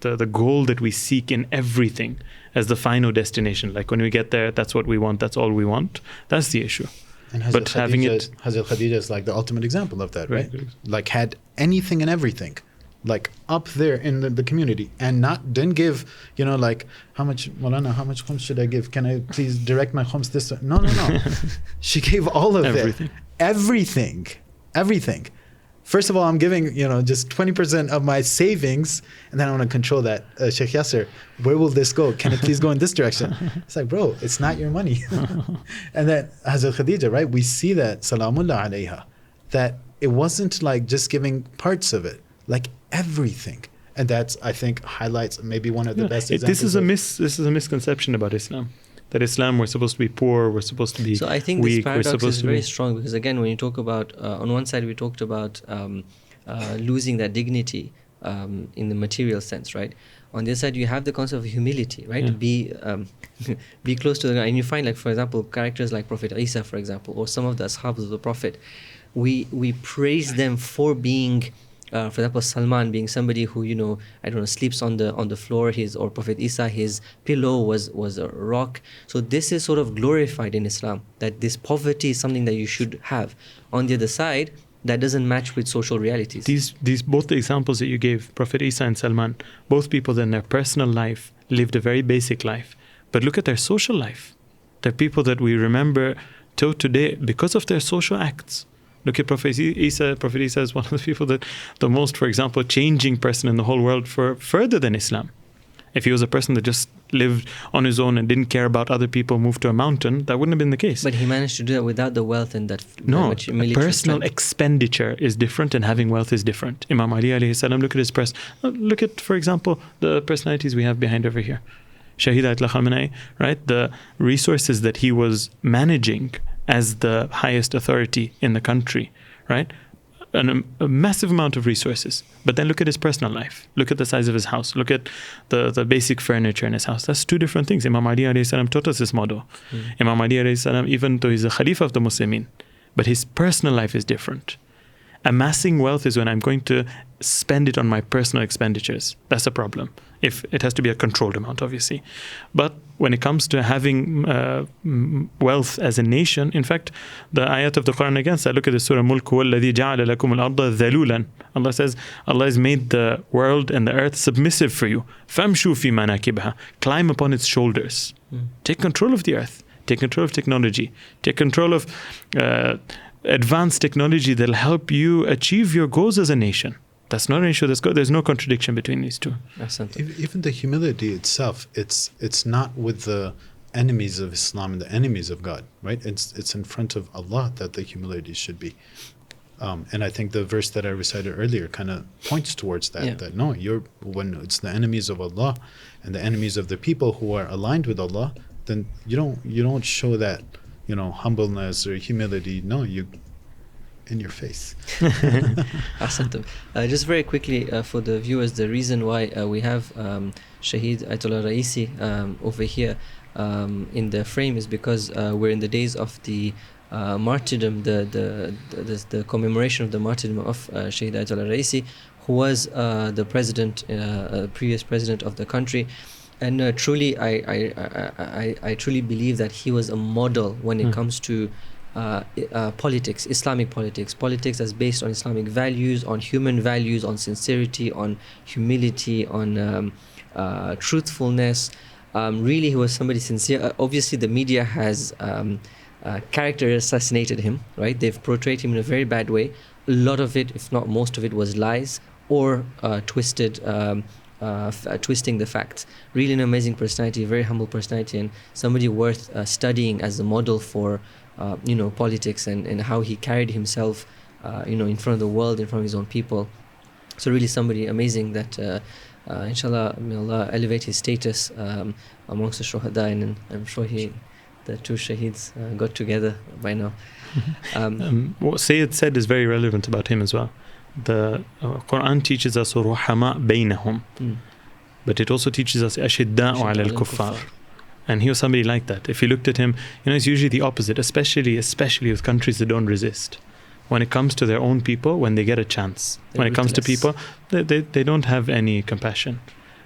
the goal that we seek in everything as the final destination. Like when we get there, that's what we want, that's all we want. That's the issue. And Hazrat Khadija is like the ultimate example of that, right? Like had anything and everything, like up there in the community, and didn't give, like, how much khums should I give? Can I please direct my khums this way? No. She gave all of it. Everything. First of all, I'm giving, just 20% of my savings, and then I want to control that. Sheikh Yasser, where will this go? Can it please go in this direction? It's like, bro, it's not your money. And then Hazrat Khadija, right? We see that, salamullah alayha, that it wasn't like just giving parts of it, like everything. And that's, I think, highlights maybe one of the best examples. This is a misconception about Islam. That Islam, we're supposed to be poor, we're supposed to be weak. So I think this paradox is very strong, because again, when you talk about, on one side we talked about losing that dignity in the material sense, right? On the other side, you have the concept of humility, right? Yeah. Be close to the ground. And you find, like, for example, characters like Prophet Isa, for example, or some of the ashabs of the Prophet, we praise them for being, for example, Salman being somebody who, sleeps on the floor. Or Prophet Isa, his pillow was a rock. So this is sort of glorified in Islam, that this poverty is something that you should have. On the other side, that doesn't match with social realities. These both the examples that you gave, Prophet Isa and Salman, both people in their personal life lived a very basic life. But look at their social life. They're people that we remember till today because of their social acts. Look at Prophet Isa. Prophet Isa is one of the people that the most, for example, changing person in the whole world for further than Islam. If he was a person that just lived on his own and didn't care about other people, moved to a mountain, that wouldn't have been the case. But he managed to do that without the wealth and that much military personal strength. Expenditure is different, and having wealth is different. Imam Ali alayhi salam, look at his look at, for example, the personalities we have behind over here. Shahid Ayatollah Khamenei, right? The resources that he was managing as the highest authority in the country, right? A massive amount of resources. But then look at his personal life. Look at the size of his house. Look at the basic furniture in his house. That's 2 different things. Imam Ali alayhi salam taught us this model. Imam Ali alayhi salam, even though he's a Khalifa of the Muslimin, but his personal life is different. Amassing wealth is when I'm going to spend it on my personal expenditures. That's a problem. If it has to be a controlled amount, obviously. But when it comes to having wealth as a nation, in fact, the ayat of the Quran against that, look at the Surah Mulk, وَالَّذِي جَعَلَ لَكُمُ الْأَرْضَ ذَلُولًا. Allah says, Allah has made the world and the earth submissive for you. فَامْشُوا فِي مَنَاكِبْهَا. Climb upon its shoulders. Take control of the earth. Take control of technology. Take control of advanced technology that will help you achieve your goals as a nation. That's not an issue. There's no contradiction between these two. Even the humility itself, it's not with the enemies of Islam and the enemies of God, right? It's in front of Allah that the humility should be. And I think the verse that I recited earlier kind of points towards that. Yeah. That no, when it's the enemies of Allah and the enemies of the people who are aligned with Allah, then you don't show that, humbleness or humility. No, you in your face. Just very quickly for the viewers, the reason why we have Shaheed Ayatollah Raisi over here, in the frame is because we're in the days of the martyrdom, the commemoration of the martyrdom of Shaheed Ayatollah Raisi, who was the president, previous president of the country. And truly, I truly believe that he was a model when it comes to politics, Islamic politics that's based on Islamic values, on human values, on sincerity, on humility, on truthfulness. Really, he was somebody sincere. Obviously, the media has character assassinated him, right? They've portrayed him in a very bad way. A lot of it, if not most of it, was lies or twisting the facts. Really an amazing personality, very humble personality, and somebody worth studying as a model for politics and how he carried himself in front of the world, in front of his own people. So really somebody amazing that inshallah, may Allah elevate his status amongst the shuhada, and I'm sure the two shaheeds got together by now. What Sayyid said is very relevant about him as well. The Quran teaches us ruhama baynahum, but it also teaches us ashidda'u ala al-kuffar. And he was somebody like that. If you looked at him, it's usually the opposite, especially with countries that don't resist. When it comes to their own people, when they get a chance. When it comes to people, they don't have any compassion.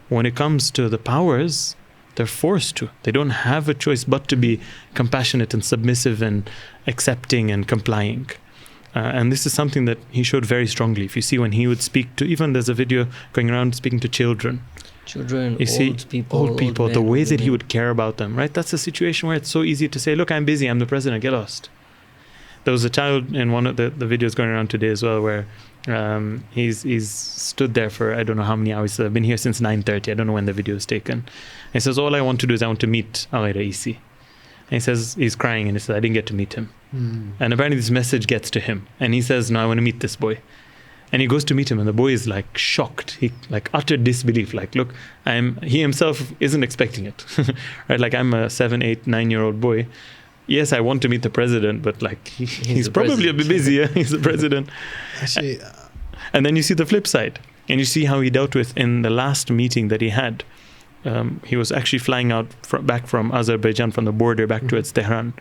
When it comes to the powers, they're forced to. They don't have a choice but to be compassionate and submissive and accepting and complying. And this is something that he showed very strongly. If you see when he would speak to, even there's a video going around speaking to children, old people, the way that he would care about them, right? That's a situation where it's so easy to say, look, I'm busy, I'm the president, get lost. There was a child in one of the videos going around today as well where he's stood there for I don't know how many hours. I've been here since 9:30. I don't know when the video was taken. He says, all I want to do is I want to meet al-Raisi. And he says, he's crying, and he says, I didn't get to meet him. And apparently this message gets to him. And he says, no, I want to meet this boy. And he goes to meet him, and the boy is like shocked. He like utter disbelief. Like, look, he himself isn't expecting it. Right? Like, I'm a 7, 8, 9-year-old boy. Yes, I want to meet the president, but like he's probably a bit busy. Yeah? He's the president. Actually, and then you see the flip side, and you see how he dealt with in the last meeting that he had. He was actually flying out back from Azerbaijan, from the border back towards Tehran,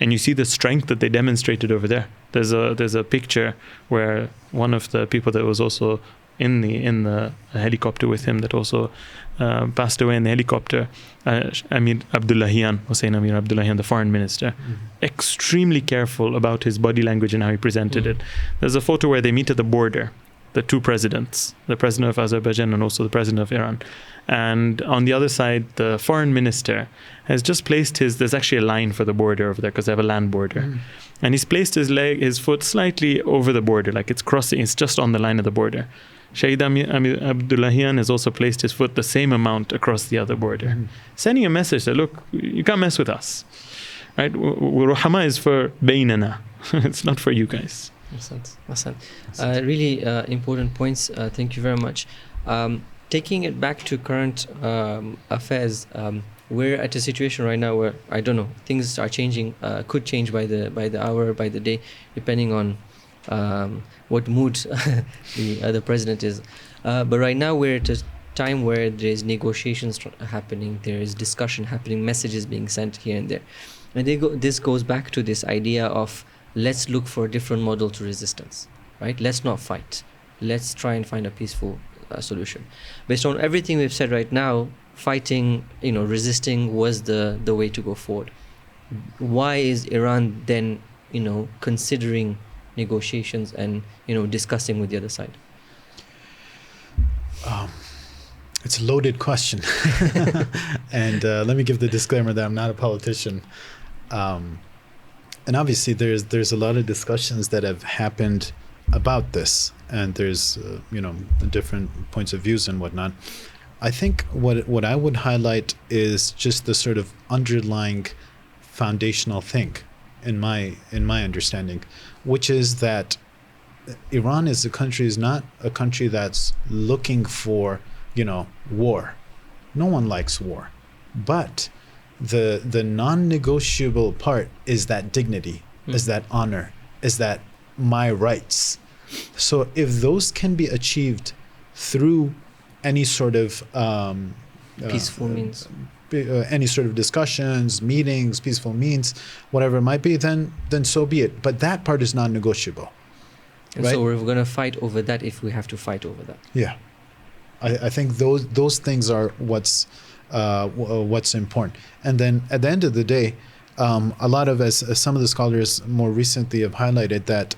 and you see the strength that they demonstrated over there. There's a picture where one of the people that was also in the helicopter with him, that also passed away in the helicopter, Hussein Amir Abdullahian, the foreign minister, extremely careful about his body language and how he presented it. There's a photo where they meet at the border, the two presidents, the president of Azerbaijan and also the president of Iran. And on the other side, the foreign minister has just placed there's actually a line for the border over there because they have a land border. And he's placed his foot slightly over the border, like it's crossing, it's just on the line of the border. Shaheed Amir Abdullahian has also placed his foot the same amount across the other border, sending a message that, look, you can't mess with us. Right? Ruhama is for baynana. It's not for you guys. Awesome. Really important points. Thank you very much. Taking it back to current affairs, we're at a situation right now where, I don't know, things are changing, could change by the hour, by the day, depending on what mood the president is. But right now we're at a time where there's negotiations happening, there is discussion happening, messages being sent here and there. And this goes back to this idea of, let's look for a different model to resistance, right? Let's not fight. Let's try and find a peaceful solution. Based on everything we've said right now, fighting, resisting was the way to go forward. Why is Iran then, considering negotiations and, discussing with the other side? It's a loaded question. And let me give the disclaimer that I'm not a politician. And obviously there's a lot of discussions that have happened about this, and there's different points of views and whatnot. I think what I would highlight is just the sort of underlying foundational thing in my understanding, which is that Iran is not a country that's looking for war. No one likes war, but the non-negotiable part is that dignity, is that honor, is that my rights. So if those can be achieved through any sort of peaceful means, any sort of discussions, meetings, peaceful means, whatever it might be, then so be it. But that part is non-negotiable. And right? so we're going to fight over that if we have to fight over that. Yeah, I think those things are what's important. And then at the end of the day, a lot of, as some of the scholars more recently have highlighted, that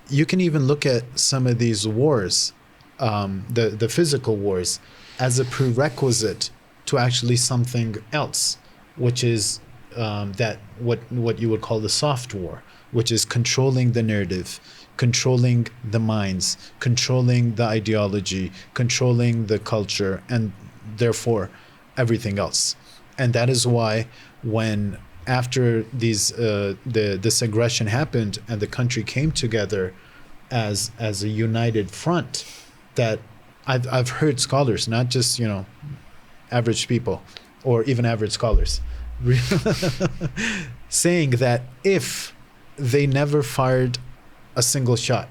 you can even look at some of these wars, the physical wars, as a prerequisite to actually something else, which is that what you would call the soft war, which is controlling the narrative, controlling the minds, controlling the ideology, controlling the culture, and therefore everything else. And that is why when after this aggression happened and the country came together as a united front, that I've heard scholars, not just average people or even average scholars, saying that if they never fired a single shot,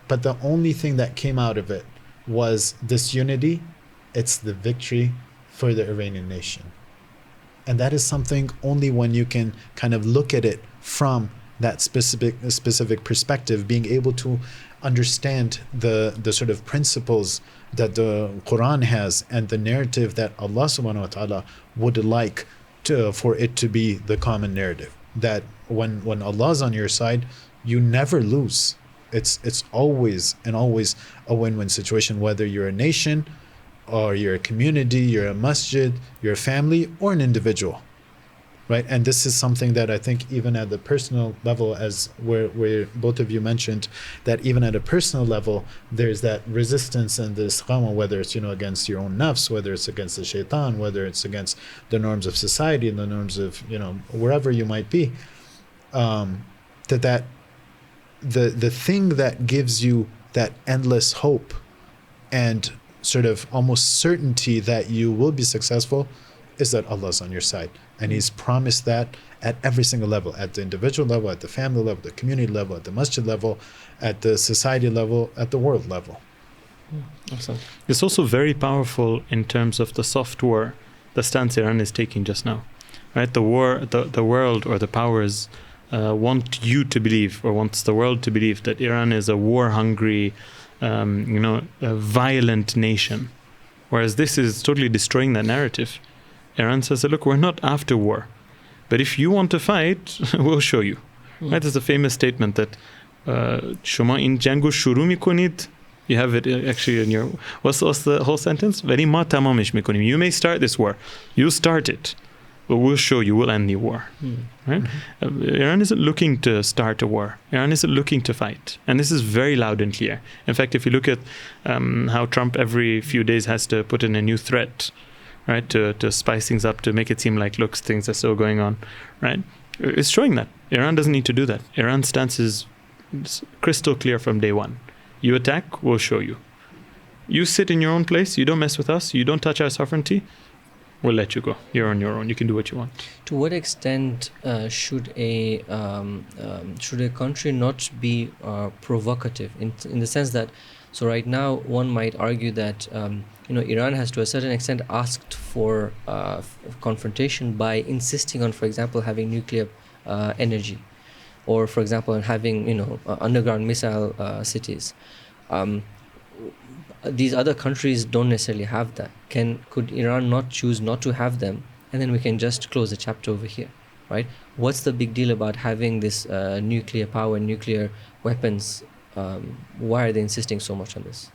but the only thing that came out of it was this unity, it's the victory for the Iranian nation. And that is something only when you can kind of look at it from that specific perspective, being able to understand the sort of principles that the Quran has and the narrative that Allah subhanahu wa ta'ala would like for it to be the common narrative. That when Allah's on your side, you never lose. It's always a win-win situation, whether you're a nation or you're a community, you're a masjid, you're a family, or an individual, right? And this is something that I think even at the personal level, as where both of you mentioned, that even at a personal level, there's that resistance and the istiqamah, whether it's against your own nafs, whether it's against the shaitan, whether it's against the norms of society and the norms of wherever you might be, that the thing that gives you that endless hope and sort of almost certainty that you will be successful is that Allah's on your side. And He's promised that at every single level, at the individual level, at the family level, the community level, at the masjid level, at the society level, at the world level. Awesome. It's also very powerful in terms of the soft war, the stance Iran is taking just now. Right? The world or the powers want you to believe, or wants the world to believe, that Iran is a war-hungry, a violent nation, whereas this is totally destroying that narrative. Iran says, look, we're not after war, but if you want to fight, we'll show you. Right? There's a famous statement that Shoma in jangu shuru mikonid. You have it actually in your, what's the whole sentence? Veri ma tamamish mikonim. You may start this war, you start it, but we'll show you, we'll end the war. Right? Iran isn't looking to start a war. Iran isn't looking to fight. And this is very loud and clear. In fact, if you look at how Trump every few days has to put in a new threat, right, to spice things up, to make it seem like, look, things are still going on, right? It's showing that. Iran doesn't need to do that. Iran's stance is crystal clear from day one. You attack, we'll show you. You sit in your own place, you don't mess with us, you don't touch our sovereignty, we'll let you go. You're on your own. You can do what you want. To what extent should a country not be provocative in the sense that, so right now one might argue that Iran has to a certain extent asked for confrontation by insisting on, for example, having nuclear energy, or for example having underground missile cities. These other countries don't necessarily have that. Could Iran not choose not to have them, and then we can just close the chapter over here, right? What's the big deal about having this nuclear power, nuclear weapons? Why are they insisting so much on this?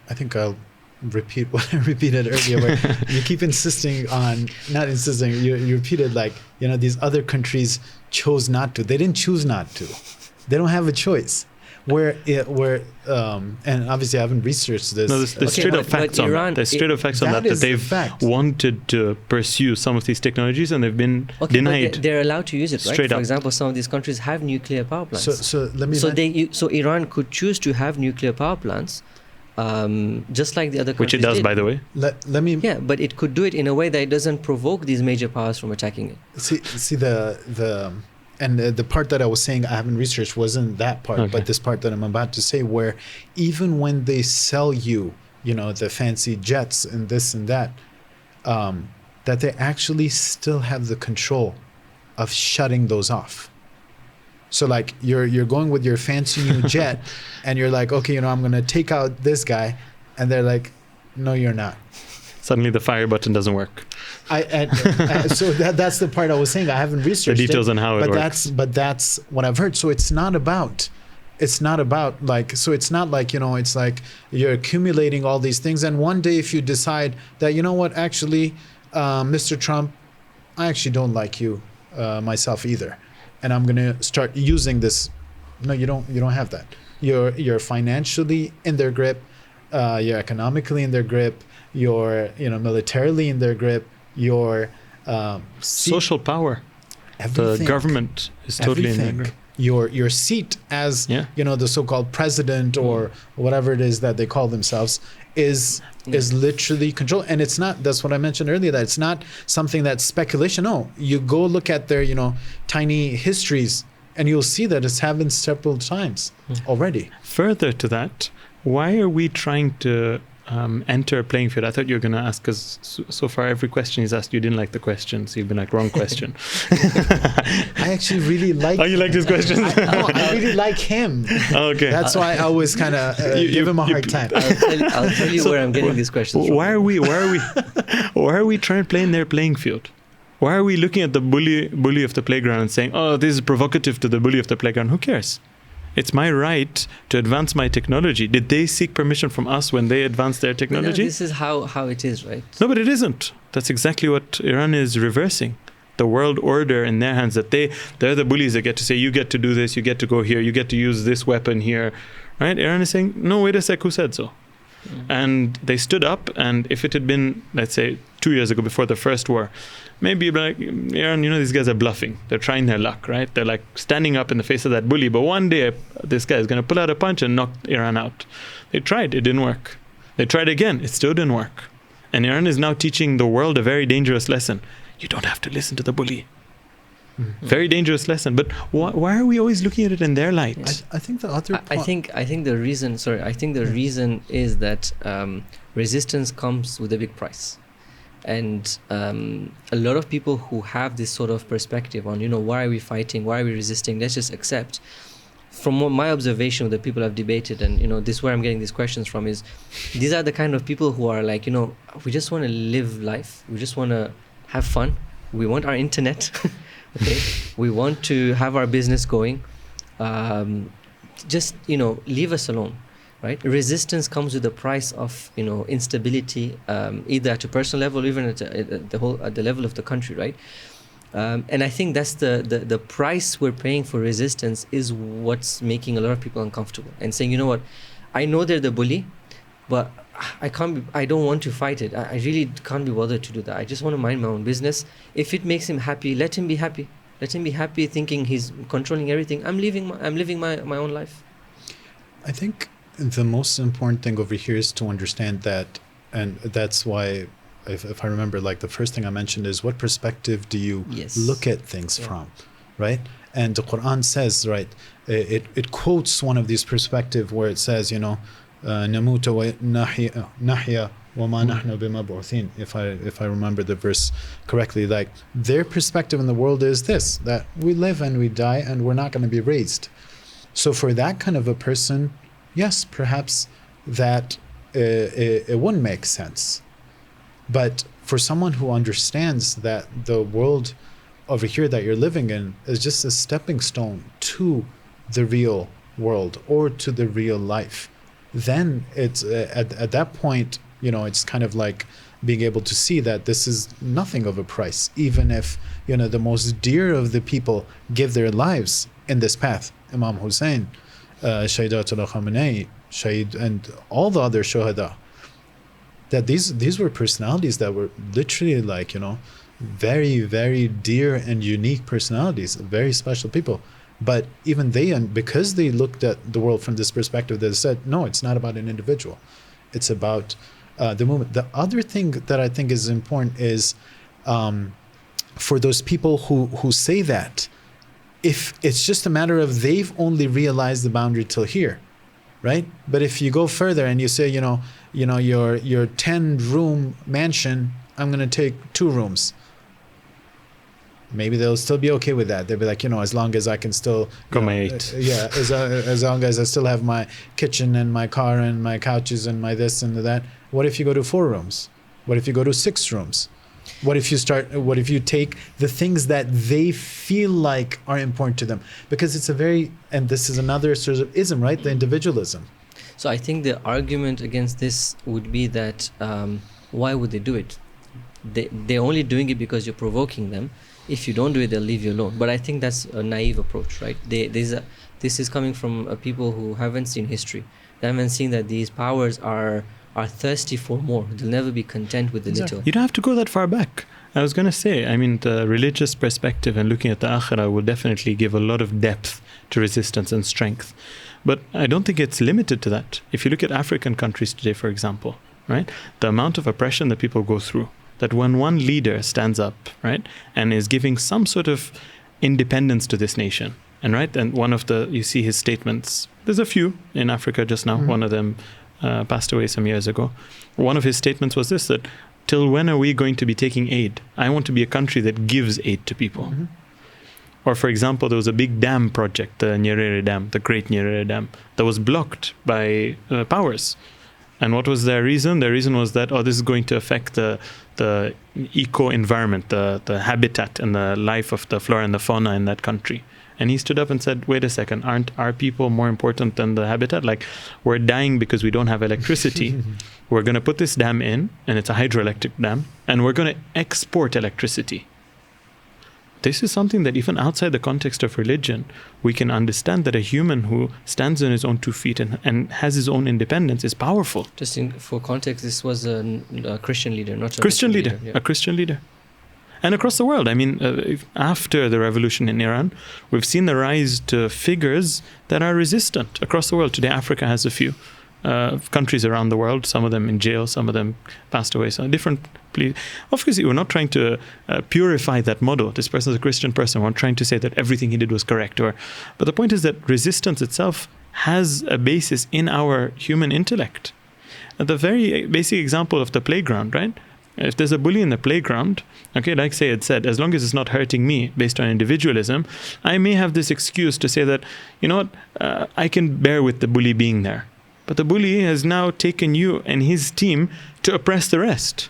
I think I'll repeat what I repeated earlier, where you keep insisting on, not insisting, you repeated these other countries chose not to. They didn't choose not to. They don't have a choice. And obviously I haven't researched this. No, there's straight up facts on that. There's straight up facts on that they've wanted to pursue some of these technologies and they've been denied. But they're allowed to use it, right? Straight For up. example, some of these countries have nuclear power plants. So Iran could choose to have nuclear power plants, just like the other countries which it does, did. by the way. Let me. Yeah, but it could do it in a way that it doesn't provoke these major powers from attacking it. See the part that I was saying I haven't researched wasn't that part, but this part that I'm about to say, where even when they sell you, the fancy jets and this and that, that they actually still have the control of shutting those off. So like you're going with your fancy new jet and you're like, okay, I'm going to take out this guy, and they're like, no, you're not. Suddenly the fire button doesn't work. So that's the part I was saying. I haven't researched the details on how it works. But that's what I've heard. So it's not like, so it's not like, it's like you're accumulating all these things. And one day if you decide that, actually, Mr. Trump, I actually don't like you myself either, and I'm going to start using this. No, you don't have that. You're financially in their grip. You're economically in their grip. You're, militarily in their grip. Your social power. Everything. The government is totally in their grip. Your seat as the so-called president or whatever it is that they call themselves is literally controlled. And it's not, that's what I mentioned earlier, that it's not something that's speculation. No, you go look at their tiny histories and you'll see that it's happened several times already. Further to that, why are we trying to enter a playing field? I thought you were going to ask, because so far every question he's asked, you didn't like the question, so you've been like, wrong question. I actually really like. Oh, you like this question? I really like him. Okay. That's why I always kind of give him a hard time. I'll tell you where I'm getting these questions from. Why are we trying to play in their playing field? Why are we looking at the bully of the playground and saying, oh, this is provocative to the bully of the playground? Who cares? It's my right to advance my technology. Did they seek permission from us when they advanced their technology? No, this is how it is, right? No, but it isn't. That's exactly what Iran is reversing. The world order in their hands, that they're the bullies that get to say, you get to do this, you get to go here, you get to use this weapon here, right? Iran is saying, no, wait a sec, who said so? And they stood up, and if it had been, let's say, 2 years ago before the first war, maybe you'd be like, Iran, these guys are bluffing. They're trying their luck, right? They're like standing up in the face of that bully, but one day this guy is going to pull out a punch and knock Iran out. They tried, it didn't work. They tried again, it still didn't work. And Iran is now teaching the world a very dangerous lesson. You don't have to listen to the bully. Mm-hmm. Very dangerous lesson. But why are we always looking at it in their light? I think the other I think the reason is that resistance comes with a big price. And a lot of people who have this sort of perspective on, why are we fighting? Why are we resisting? Let's just accept. From what my observation with the people I've debated, and this is where I'm getting these questions from, is these are the kind of people who are like, we just want to live life. We just want to have fun. We want our internet. Okay, we want to have our business going. Just leave us alone, right? Resistance comes with the price of instability, either at a personal level, or even at the level of the country, right? And I think that's the price we're paying for resistance is what's making a lot of people uncomfortable and saying, what, I know they're the bully, but I don't want to fight it. I really can't be bothered to do that. I just want to mind my own business. If it makes him happy, let him be happy. Let him be happy thinking he's controlling everything. I'm living my own life. I think the most important thing over here is to understand that, and that's why, if I remember, like the first thing I mentioned is, what perspective do you look at things from, right? And the Quran says, right, it quotes one of these perspectives where it says, نموت ونحيا وما نحن بمبعوثين. If I remember the verse correctly, like their perspective in the world is this, that we live and we die and we're not going to be raised. So for that kind of a person, yes, perhaps that it wouldn't make sense. But for someone who understands that the world over here that you're living in is just a stepping stone to the real world or to the real life, then it's at that point, it's kind of like being able to see that this is nothing of a price, even if the most dear of the people give their lives in this path. Imam Hussein, Shaidatullah Khamenei, Shahid, and all the other Shuhada, that these were personalities that were literally like very, very dear and unique personalities, very special people. But even they, and because they looked at the world from this perspective, they said, no, it's not about an individual. It's about the movement. The other thing that I think is important is for those people who say that, if it's just a matter of they've only realized the boundary till here, right? But if you go further and you say, your 10-room mansion, I'm going to take 2 rooms. Maybe they'll still be okay with that. They'll be like, as long as I can still Got my 8. As long as I still have my kitchen and my car and my couches and my this and that. What if you go to 4 rooms? What if you go to 6 rooms? What if you take the things that they feel like are important to them? Because and this is another sort of ism, right? The individualism. So I think the argument against this would be that why would they do it? They're only doing it because you're provoking them. If you don't do it, they'll leave you alone. But I think that's a naive approach, right? This is coming from people who haven't seen history. They haven't seen that these powers are thirsty for more. They'll never be content with the little. You don't have to go that far back. I was going to say, the religious perspective and looking at the akhirah will definitely give a lot of depth to resistance and strength. But I don't think it's limited to that. If you look at African countries today, for example, right, the amount of oppression that people go through, that when one leader stands up, right, and is giving some sort of independence to this nation, and you see his statements. There's a few in Africa just now. One of them passed away some years ago. One of his statements was this, that till when are we going to be taking aid? I want to be a country that gives aid to people. Or, for example, there was a big dam project, the Nyerere Dam, the Great Nyerere Dam, that was blocked by powers. And what was their reason? Their reason was that, this is going to affect the eco-environment, the habitat and the life of the flora and the fauna in that country. And he stood up and said, wait a second, aren't our people more important than the habitat? Like, we're dying because we don't have electricity. We're going to put this dam in, and it's a hydroelectric dam, and we're going to export electricity. This is something that even outside the context of religion, we can understand that a human who stands on his own 2 feet and has his own independence is powerful. Just for context, this was a Christian leader, not a Christian Muslim leader, yeah. A Christian leader. And across the world, after the revolution in Iran, we've seen the rise to figures that are resistant across the world. Today, Africa has a few countries around the world, some of them in jail, some of them passed away. So different. Obviously, we're not trying to purify that model. This person is a Christian person. We're not trying to say that everything he did was correct. But the point is that resistance itself has a basis in our human intellect. The very basic example of the playground, right? If there's a bully in the playground, okay, like Sayyid said, as long as it's not hurting me based on individualism, I may have this excuse to say that, I can bear with the bully being there. But the bully has now taken you and his team to oppress the rest.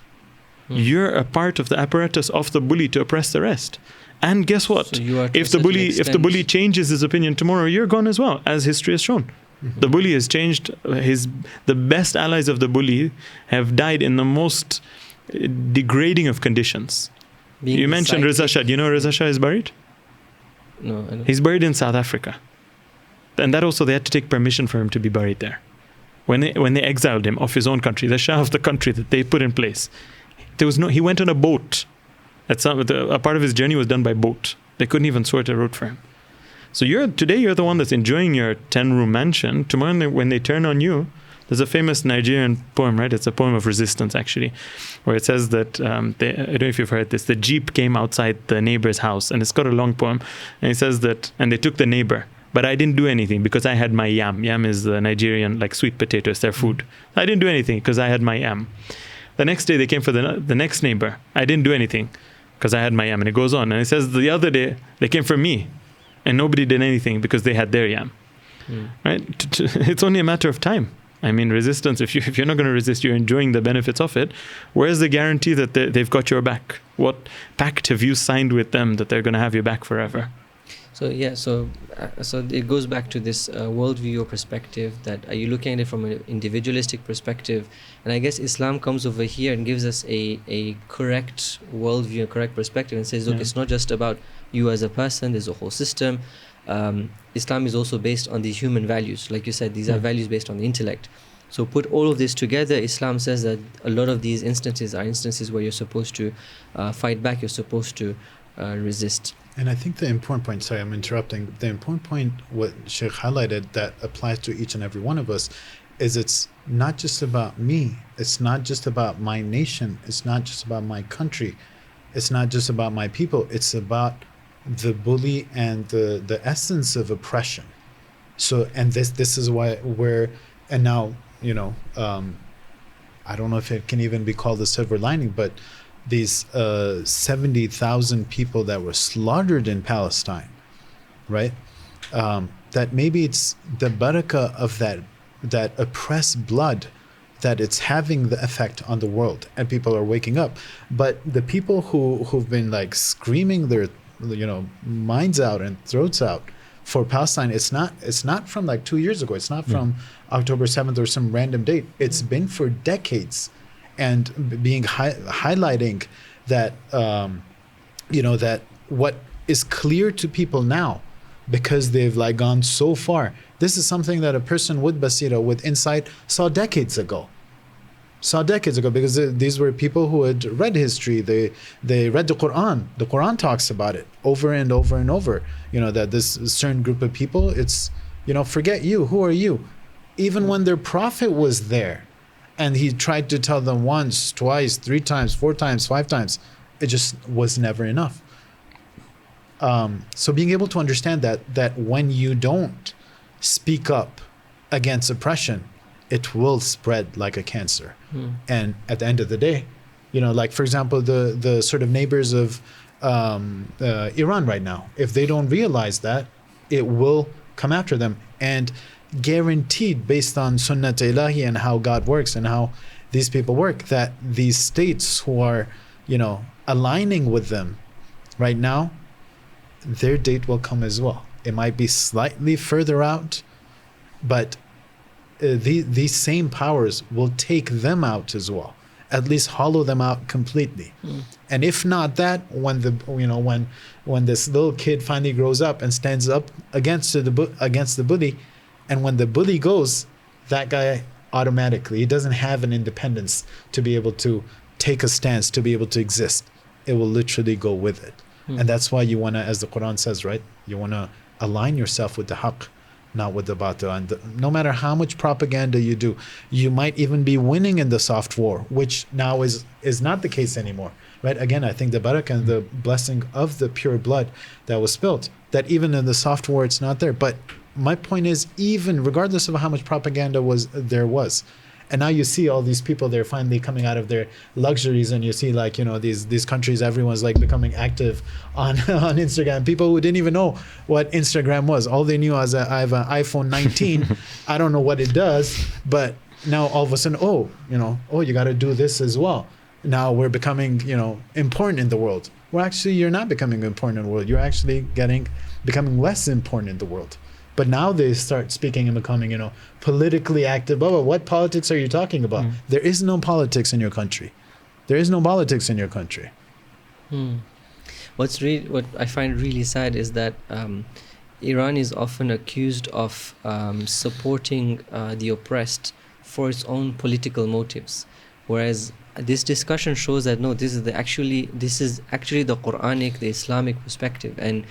You're a part of the apparatus of the bully to oppress the rest. And guess what? So you are if the bully changes his opinion tomorrow, you're gone as well, as history has shown. The bully has changed. The best allies of the bully have died in the most degrading of conditions. You mentioned Reza Shah. Do you know where Reza Shah is buried? No, I don't. He's buried in South Africa. And that also, they had to take permission for him to be buried there. When they exiled him off his own country, the Shah of the country that they put in place, he went on a boat. A part of his journey was done by boat. They couldn't even sort a route for him. So today you're the one that's enjoying your 10-room mansion. Tomorrow when they turn on you, there's a famous Nigerian poem, right? It's a poem of resistance, actually, where it says that, I don't know if you've heard this, the jeep came outside the neighbor's house, and it's got a long poem, and it says that, and they took the neighbor, but I didn't do anything because I had my yam. Yam is the Nigerian, like sweet potatoes, their food. I didn't do anything because I had my yam. The next day they came for the next neighbor. I didn't do anything because I had my yam, and it goes on. And it says the other day they came for me, and nobody did anything because they had their yam. Right? It's only a matter of time. Resistance, if you're not going to resist, you're enjoying the benefits of it. Where's the guarantee that they've got your back? What pact have you signed with them that they're going to have your back forever? So it goes back to this worldview or perspective, that are you looking at it from an individualistic perspective? And I guess Islam comes over here and gives us a correct worldview, a correct perspective, and says, look, it's not just about you as a person, there's a whole system. Islam is also based on these human values. Like you said, these are values based on the intellect. So put all of this together, Islam says that a lot of these instances are instances where you're supposed to fight back, you're supposed to resist. And I think the important point, sorry, I'm interrupting, the important point what Sheikh highlighted that applies to each and every one of us is it's not just about me, it's not just about my nation, it's not just about my country, it's not just about my people, it's about the bully and the essence of oppression, So, and this is why and now, I don't know if it can even be called a silver lining, but these 70,000 people that were slaughtered in Palestine, right? That maybe it's the barakah of that oppressed blood, that it's having the effect on the world, and people are waking up. But the people who've been like screaming their minds out and throats out for Palestine, it's not from like 2 years ago. It's not from October 7th or some random date. It's been for decades, and being highlighting that that what is clear to people now, because they've like gone so far. This is something that a person with basira, with insight, saw decades ago, because these were people who had read history. They read the Quran. The Quran talks about it over and over and over. That this certain group of people, it's forget you. Who are you? Even when their prophet was there, and he tried to tell them once, twice, 3 times, 4 times, 5 times, it just was never enough. So being able to understand that when you don't speak up against oppression, it will spread like a cancer. And at the end of the day, like for example, the sort of neighbors of Iran right now, if they don't realize that, it will come after them. And guaranteed, based on Sunnat Ilahi and how God works and how these people work, that these states who are, aligning with them right now, their date will come as well. It might be slightly further out, but these same powers will take them out as well, at least hollow them out completely. And if not that, when when this little kid finally grows up and stands up against the bully, and when the bully goes, that guy automatically, he doesn't have an independence to be able to take a stance, to be able to exist. It will literally go with it. And that's why you want to, as the Quran says, right? You want to align yourself with the haqq, not with the batil. And no matter how much propaganda you do, you might even be winning in the soft war, which now is not the case anymore, right? Again, I think the barakah and the blessing of the pure blood that was spilt, that even in the soft war, it's not there. But my point is, even regardless of how much propaganda there was, and now you see all these people, they're finally coming out of their luxuries, and you see like, these countries, everyone's like becoming active on Instagram. People who didn't even know what Instagram was. All they knew was I have an iPhone 19. I don't know what it does, but now all of a sudden, you got to do this as well. Now we're becoming, important in the world. Well, actually, you're not becoming important in the world. You're actually becoming less important in the world. But now they start speaking and becoming, politically active. What politics are you talking about? There is no politics in your country. There is no politics in your country. What I find really sad is that Iran is often accused of supporting the oppressed for its own political motives, whereas this discussion shows that no, this is actually the Quranic, the Islamic perspective. And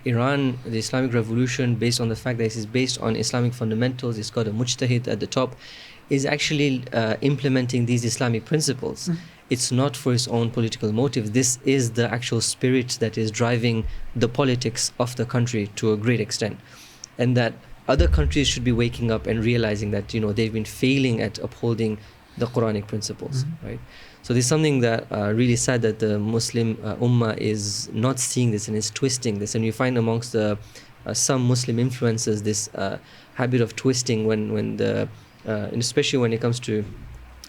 Iran, the Islamic revolution, based on the fact that it is based on Islamic fundamentals, it's got a mujtahid at the top, is actually implementing these Islamic principles. It's not for its own political motives. This is the actual spirit that is driving the politics of the country to a great extent. And that other countries should be waking up and realizing that, they've been failing at upholding the Quranic principles, right? So there's something that really sad that the Muslim Ummah is not seeing this and is twisting this. And you find amongst some Muslim influencers this habit of twisting when and especially when it comes to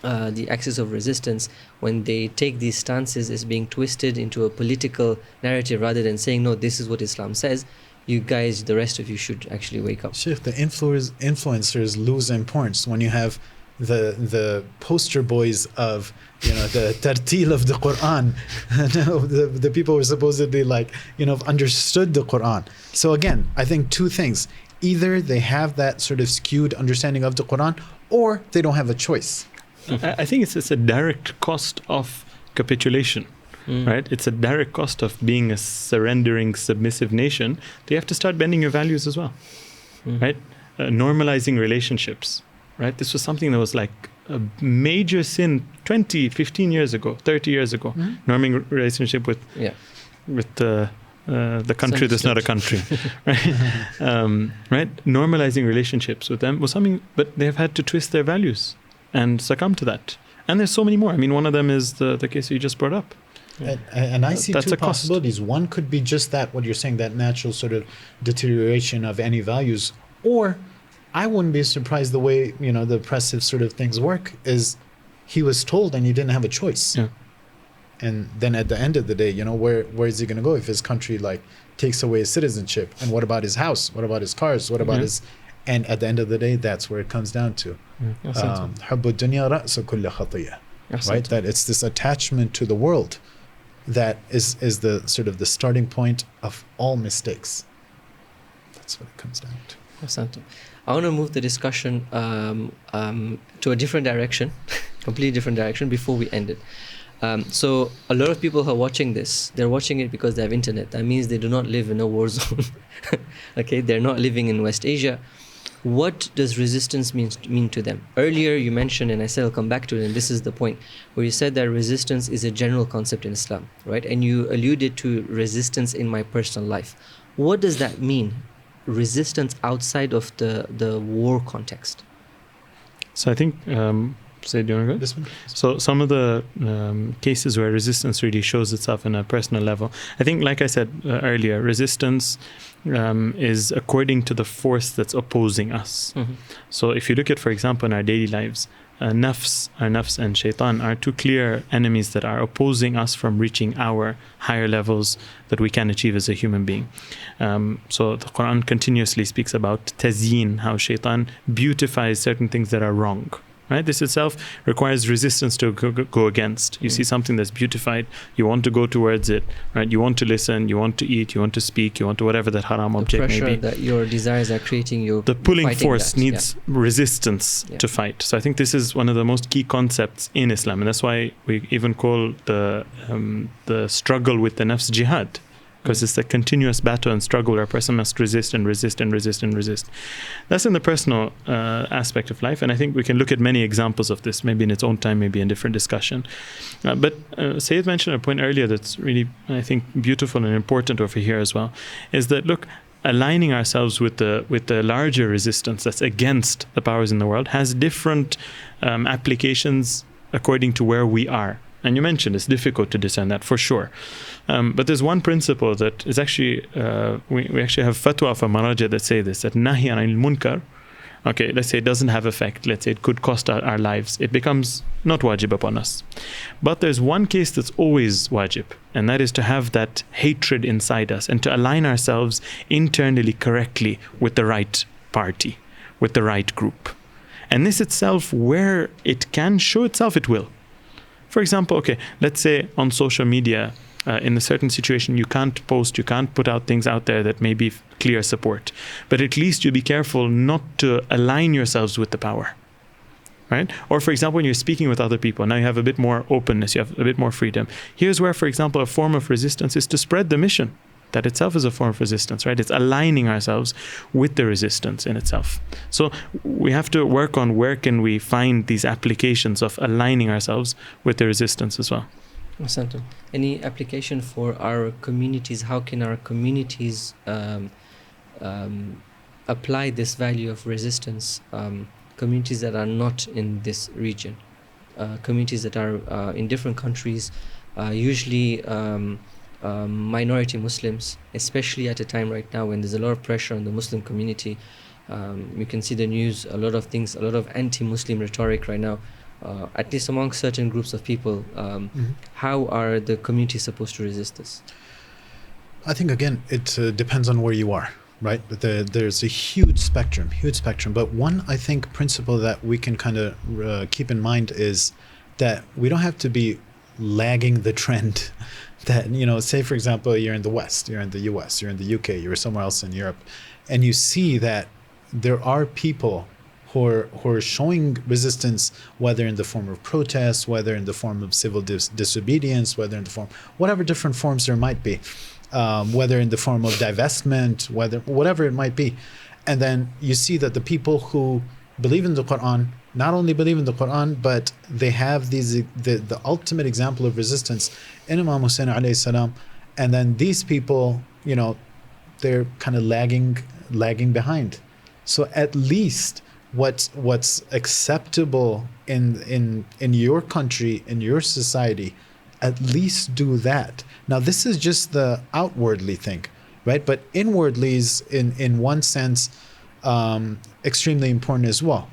the axis of resistance, when they take these stances as being twisted into a political narrative rather than saying, no, this is what Islam says. You guys, the rest of you should actually wake up. Sheikh, the influencers lose importance when you have the poster boys of the tartil of the Quran, the people who are supposedly understood the Quran. So again, I think two things: either they have that sort of skewed understanding of the Quran, or they don't have a choice. I think it's a direct cost of capitulation, right? It's a direct cost of being a surrendering, submissive nation. You have to start bending your values as well, right? Normalizing relationships. Right? This was something that was like a major sin 20, 15 years ago, 30 years ago. Norming relationship with the country that's not a country, right? Right? Normalizing relationships with them was something, but they have had to twist their values and succumb to that. And there's so many more. I mean, one of them is the case you just brought up. And I see That's two a cost. possibilities. One could be just that, what you're saying, that natural sort of deterioration of any values. Or I wouldn't be surprised the way, the oppressive sort of things work is he was told and he didn't have a choice. Yeah. And then at the end of the day, where is he going to go if his country takes away his citizenship? And what about his house? What about his cars? What about his... And at the end of the day, that's where it comes down to. حب الدنيا رأس كل خطيئة. Right? That it's this attachment to the world that is the sort of the starting point of all mistakes. That's what it comes down to. I want to move the discussion to a different direction, completely different direction before we end it. So a lot of people who are watching this, they're watching it because they have internet. That means they do not live in a war zone. Okay, they're not living in West Asia. What does resistance mean to them? Earlier you mentioned, and I said I'll come back to it, and this is the point, where you said that resistance is a general concept in Islam, right? And you alluded to resistance in my personal life. What does that mean? Resistance outside of the war context. So I think, say, do you want to go? This one? So some of the cases where resistance really shows itself in a personal level, I think, like I said earlier, resistance is according to the force that's opposing us. Mm-hmm. So if you look at, for example, in our daily lives, our nafs and shaitan are two clear enemies that are opposing us from reaching our higher levels that we can achieve as a human being. So the Quran continuously speaks about tazyin, how shaitan beautifies certain things that are wrong. Right? This itself requires resistance to go against. You see something that's beautified, you want to go towards it, right? You want to listen, you want to eat, you want to speak, you want to whatever that haram object may be. The pressure that your desires are creating, the pulling force needs resistance to fight. So I think this is one of the most key concepts in Islam, and that's why we even call the struggle with the nafs jihad. Because it's a continuous battle and struggle where a person must resist and resist and resist and resist. That's in the personal aspect of life, and I think we can look at many examples of this, maybe in its own time, maybe in different discussion. But Sayyid mentioned a point earlier that's really, I think, beautiful and important over here as well, is that, look, aligning ourselves with the larger resistance that's against the powers in the world has different applications according to where we are. And you mentioned it's difficult to discern that, for sure. But there's one principle that is actually, we actually have fatwa from Maraja that say this, that nahi anil munkar, okay, let's say it doesn't have effect, let's say it could cost our lives, it becomes not wajib upon us. But there's one case that's always wajib, and that is to have that hatred inside us and to align ourselves internally correctly with the right party, with the right group. And this itself, where it can show itself, it will. For example, okay, let's say on social media, in a certain situation, you can't post, you can't put out things out there that may be clear support. But at least you be careful not to align yourselves with the power, right? Or for example, when you're speaking with other people, now you have a bit more openness, you have a bit more freedom. Here's where, for example, a form of resistance is to spread the mission. That itself is a form of resistance, right? It's aligning ourselves with the resistance in itself. So we have to work on where can we find these applications of aligning ourselves with the resistance as well. Any application for our communities? How can our communities apply this value of resistance? Communities that are not in this region, communities that are in different countries, usually minority Muslims, especially at a time right now when there's a lot of pressure on the Muslim community. You can see the news, a lot of things, a lot of anti-Muslim rhetoric right now, at least among certain groups of people. How are the communities supposed to resist this? I think, again, it depends on where you are, right? There's a huge spectrum. But one, I think, principle that we can kind of keep in mind is that we don't have to be lagging the trend. That, say, for example, you're in the West, you're in the US, you're in the UK, you're somewhere else in Europe, and you see that there are people who are showing resistance, whether in the form of protest, whether in the form of civil disobedience, whether in the form, whatever different forms there might be, whether in the form of divestment, whatever it might be. And then you see that the people who believe in the Quran not only believe in the Quran, but they have the ultimate example of resistance in Imam Hussein alayhi salam. And then these people they're kind of lagging behind. So at least what's acceptable in your country, in your society, at least do that. Now this is just the outwardly thing, right? But inwardly is in one sense extremely important as well.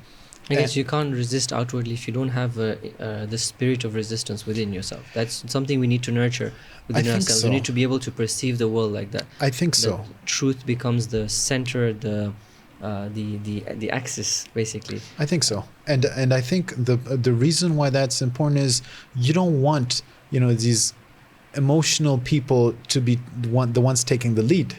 I guess you can't resist outwardly if you don't have the spirit of resistance within yourself. That's something we need to nurture within ourselves. We need to be able to perceive the world like that. I think so. Truth becomes the center, the axis, basically. I think so. And I think the reason why that's important is you don't want, these emotional people to be the ones taking the lead.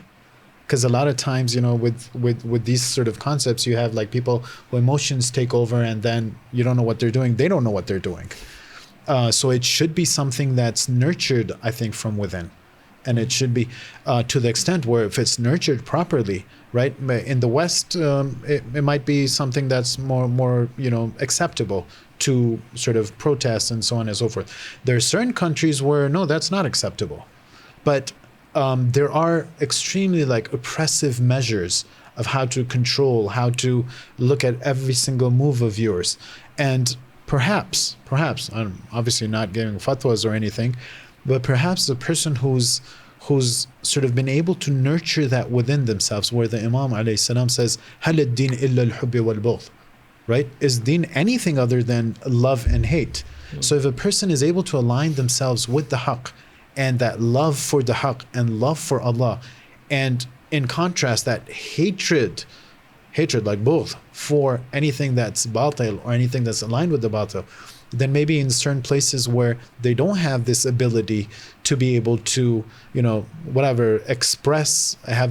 Because a lot of times, with these sort of concepts, you have like people who emotions take over and then you don't know what they're doing. They don't know what they're doing. So it should be something that's nurtured, I think, from within. And it should be to the extent where if it's nurtured properly, right? In the West, it might be something that's more acceptable to sort of protest and so on and so forth. There are certain countries where, no, that's not acceptable. But there are extremely oppressive measures of how to control, how to look at every single move of yours. And perhaps, I'm obviously not giving fatwas or anything, but perhaps the person who's sort of been able to nurture that within themselves, where the Imam alayhi salam says, هَلَ الدِّينِ إِلَّا الْحُبِّ وَالْبُغْضِ, right? Is deen anything other than love and hate? So if a person is able to align themselves with the haqq, and that love for the haqq and love for Allah, and in contrast that hatred like both for anything that's batil or anything that's aligned with the batil, then maybe in certain places where they don't have this ability to be able to, have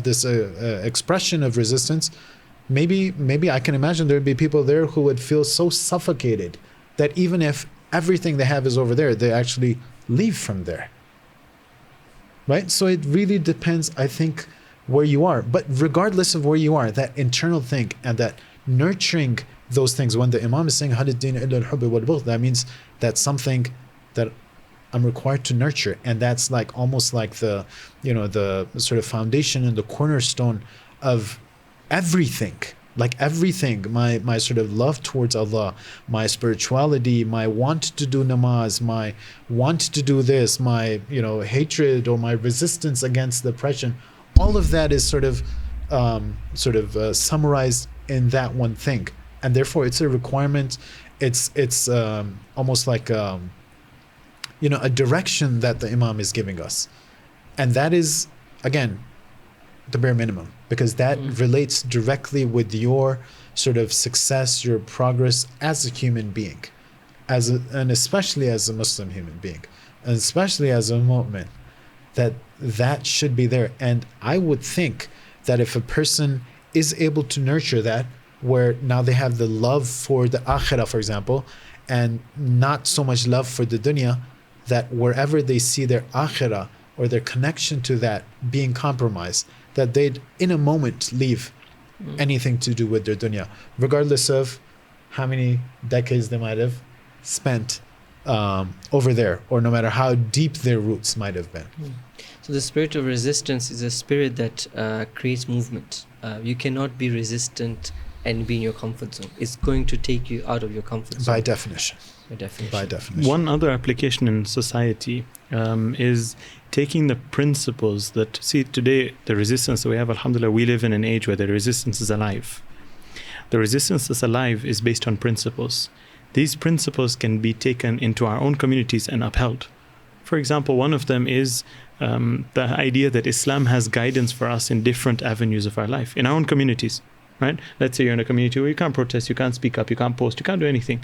this expression of resistance, maybe I can imagine there'd be people there who would feel so suffocated that even if everything they have is over there, they actually leave from there. Right? So it really depends, I think, where you are. But regardless of where you are, that internal thing and that nurturing those things, when the Imam is saying, هَلِ الدِّينِ إِلَّا الْحُبِّ وَالْبُغْضِ, that means that's something that I'm required to nurture. And that's almost like the sort of foundation and the cornerstone of everything. Everything, my sort of love towards Allah, my spirituality, my want to do namaz, my want to do this, my hatred or my resistance against the oppression, all of that is sort of summarized in that one thing, and therefore it's a requirement. It's almost like a direction that the Imam is giving us, and that is again the bare minimum, because that relates directly with your sort of success, your progress as a human being, and especially as a Muslim human being, and especially as a mu'min, that should be there. And I would think that if a person is able to nurture that, where now they have the love for the akhirah, for example, and not so much love for the dunya, that wherever they see their akhirah or their connection to that being compromised, that they'd in a moment leave anything to do with their dunya, regardless of how many decades they might have spent over there, or no matter how deep their roots might have been. So the spirit of resistance is a spirit that creates movement. You cannot be resistant and be in your comfort zone. It's going to take you out of your comfort zone. By definition. One other application in society is taking the principles that, see, today the resistance that we have, alhamdulillah, we live in an age where the resistance is alive. The resistance that's alive is based on principles. These principles can be taken into our own communities and upheld. For example, one of them is the idea that Islam has guidance for us in different avenues of our life, in our own communities, right? Let's say you're in a community where you can't protest, you can't speak up, you can't post, you can't do anything.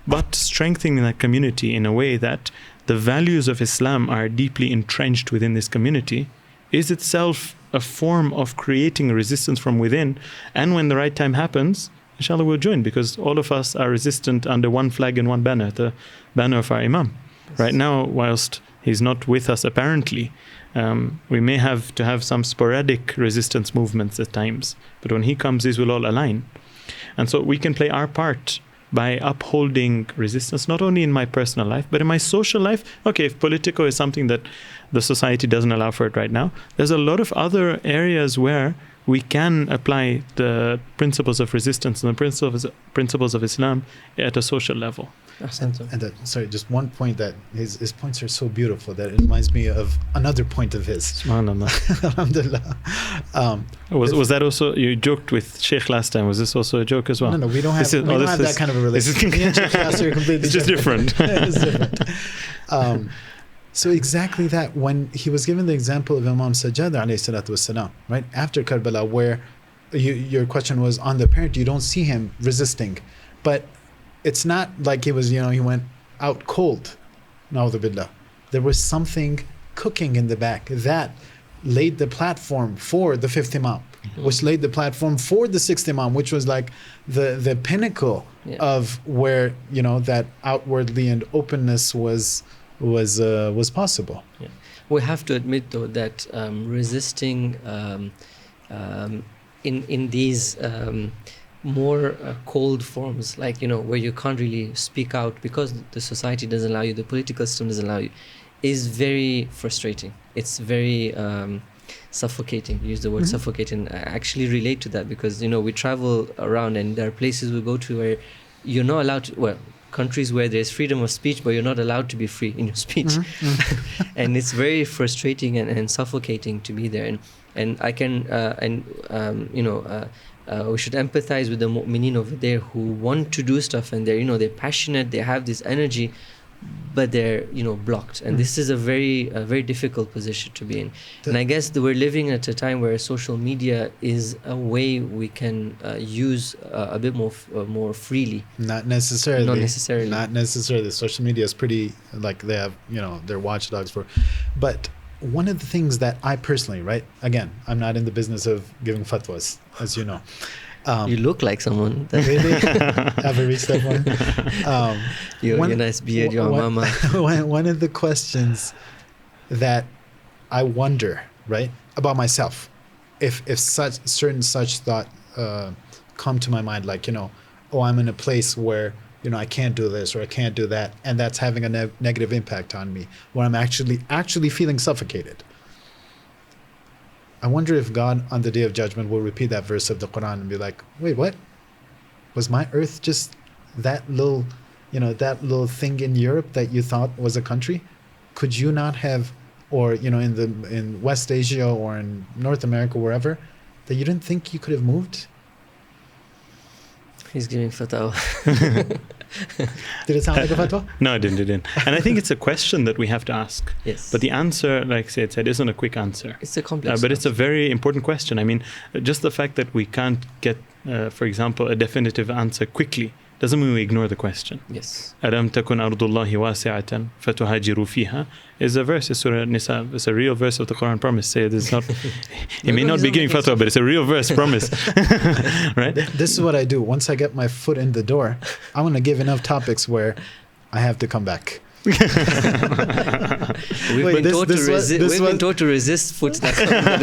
But strengthening that community in a way that the values of Islam are deeply entrenched within this community is itself a form of creating a resistance from within. And when the right time happens, inshallah, we'll join, because all of us are resistant under one flag and one banner, the banner of our Imam. Yes. Right now, whilst he's not with us apparently, we may have to have some sporadic resistance movements at times, but when he comes, these will all align. And so we can play our part by upholding resistance, not only in my personal life, but in my social life. Okay, if Politico is something that the society doesn't allow for it right now, there's a lot of other areas where we can apply the principles of resistance and the principles of Islam at a social level. And sorry, just one point that his points are so beautiful that it reminds me of another point of his. Subhanallah. Alhamdulillah. Was that also, you joked with Sheikh last time, was this also a joke as well? No, we don't have, that kind of a relationship. Me and Sheikh Yasser are completely it's just different. It's different. So exactly that, when he was given the example of Imam Sajjad alayhi salatu wasalam, right, after Karbala, where your question was on the parent, you don't see him resisting, but it's not like he was, he went out cold. Na'udhu billah. There was something cooking in the back that laid the platform for the fifth Imam, which laid the platform for the sixth Imam, which was like the pinnacle of where, that outwardly and openness was possible. Yeah. We have to admit, though, that resisting in these more cold forms, like where you can't really speak out because the society doesn't allow you, the political system doesn't allow you, is very frustrating. It's very suffocating. You use the word suffocating. I actually relate to that because we travel around and there are places we go to where you're not allowed to, countries where there's freedom of speech, but you're not allowed to be free in your speech. And it's very frustrating and suffocating to be there. And I can we should empathize with the mu'mineen over there who want to do stuff, and they're passionate, they have this energy, but they're blocked. And this is a very difficult position to be in. And I guess that we're living at a time where social media is a way we can use a bit more freely. Not necessarily. Social media is pretty, like, they have their watchdogs for, but one of the things that I personally, right, again, I'm not in the business of giving fatwas, as you know. You look like someone. Really? Have I reached that point? You're a nice beard, your mama. One of the questions that I wonder, right, about myself, if certain thought come to my mind, like, I'm in a place where I can't do this or I can't do that, and that's having a negative impact on me, where I'm actually feeling suffocated. I wonder if God on the Day of Judgment will repeat that verse of the Quran and be like, wait, what? Was my earth just that little thing in Europe that you thought was a country? Could you not have, or in West Asia or in North America, wherever, that you didn't think you could have moved? He's giving fatwa. Did it sound like a fatwa? No, it didn't. And I think it's a question that we have to ask. Yes. But the answer, like Sayyid said, isn't a quick answer. It's a complex but it's a very important question. I mean, just the fact that we can't get, for example, a definitive answer quickly doesn't mean we ignore the question. Yes. أَلَمْ تَكُنْ أَرْضُ اللَّهِ وَاسِعَةً فَتُهَاجِرُوا فِيهَا is a verse, it's Surah Nisa. It's a real verse of the Quran, promise. Say it's not. It may not be giving fatwa, but it's a real verse, promise. Right? This is what I do. Once I get my foot in the door, I'm going to give enough topics where I have to come back. We've been taught to resist foot that come in the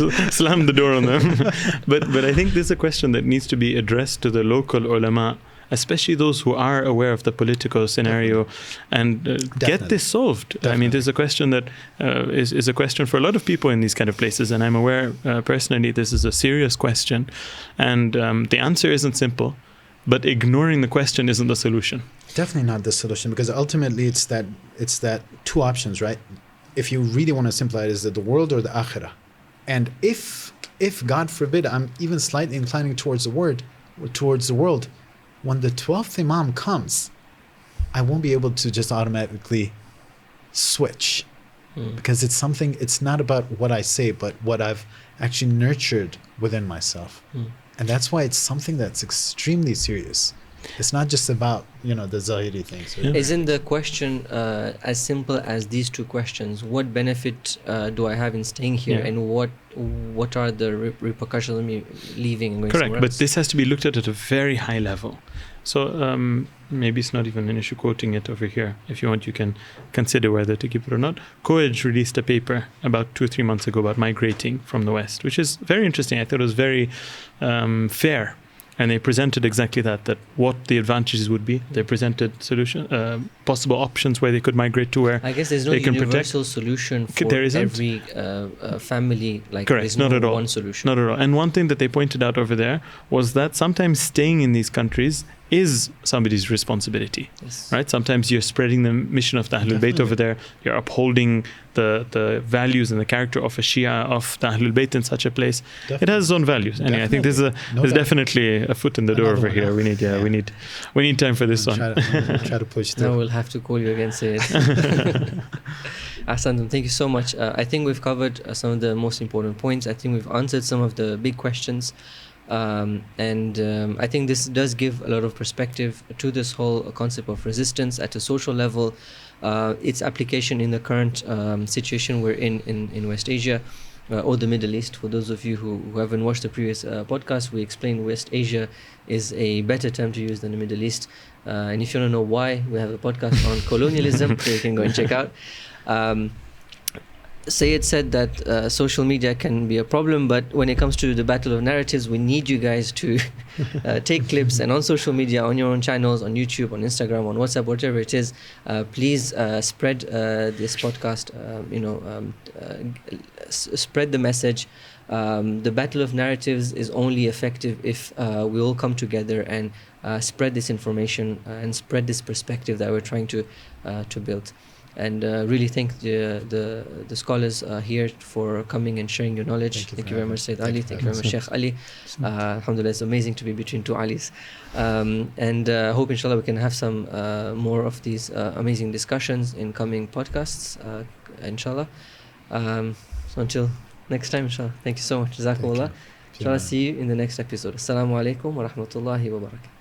door. Slam the door on them. But I think this is a question that needs to be addressed to the local ulama, especially those who are aware of the political scenario, and get this solved. Definitely. I mean, there's a question that is a question for a lot of people in these kind of places, and I'm aware personally this is a serious question, and the answer isn't simple, but ignoring the question isn't the solution. Definitely not the solution, because ultimately it's that two options, right? If you really want to simplify it, is that the world or the akhirah? And if God forbid, I'm even slightly inclining towards the world, when the 12th Imam comes, I won't be able to just automatically switch, because it's not about what I say, but what I've actually nurtured within myself. And that's why it's something that's extremely serious. It's not just about, the Zahiri things. Right? Isn't the question as simple as these two questions? What benefit do I have in staying here, and what are the repercussions of me leaving and going somewhere else? But this has to be looked at a very high level. So maybe it's not even an issue quoting it over here. If you want, you can consider whether to keep it or not. Co-Ed released a paper about 2 or 3 months ago about migrating from the West, which is very interesting. I thought it was very fair. and they presented exactly that what the advantages would be. They presented possible options where they could migrate to where I guess there's no they can universal solution for There isn't. every family. Like, Correct, there's not no at all. one solution. Not at all. And one thing that they pointed out over there was that sometimes staying in these countries is somebody's responsibility, Yes. right? Sometimes you're spreading the mission of the Ahlul Bayt over there. You're upholding the values and the character of a Shia, of the Ahlul Bayt in such a place. Definitely. It has its own values. And I think there's definitely a foot in the door over here. We need time for this one. Try to push through. Now we'll have to call you again, Sayyid. Ahsan, thank you so much. I think we've covered some of the most important points. I think we've answered some of the big questions. I think this does give a lot of perspective to this whole concept of resistance at a social level, its application in the current situation we're in West Asia or the Middle East. For those of you who haven't watched the previous podcast, we explained West Asia is a better term to use than the Middle East. And if you want to know why, we have a podcast on colonialism, so you can go and check out. Sayyid said that social media can be a problem, but when it comes to the battle of narratives, we need you guys to take clips, and on social media, on your own channels, on YouTube, on Instagram, on WhatsApp, whatever it is, please spread this podcast, spread the message. The battle of narratives is only effective if we all come together and spread this information and spread this perspective that we're trying to build. And really thank the scholars here for coming and sharing your knowledge. Thank you very much, Sayyid Ali. Thank you very much, Sheikh Ali. Alhamdulillah, it's amazing to be between two Alis. And hope, inshallah, we can have some more of these amazing discussions in coming podcasts, inshallah. So until next time, inshallah. Thank you so much. Jazakumullah. Inshallah, see you in the next episode. Assalamu alaikum wa rahmatullahi wa barakatuh.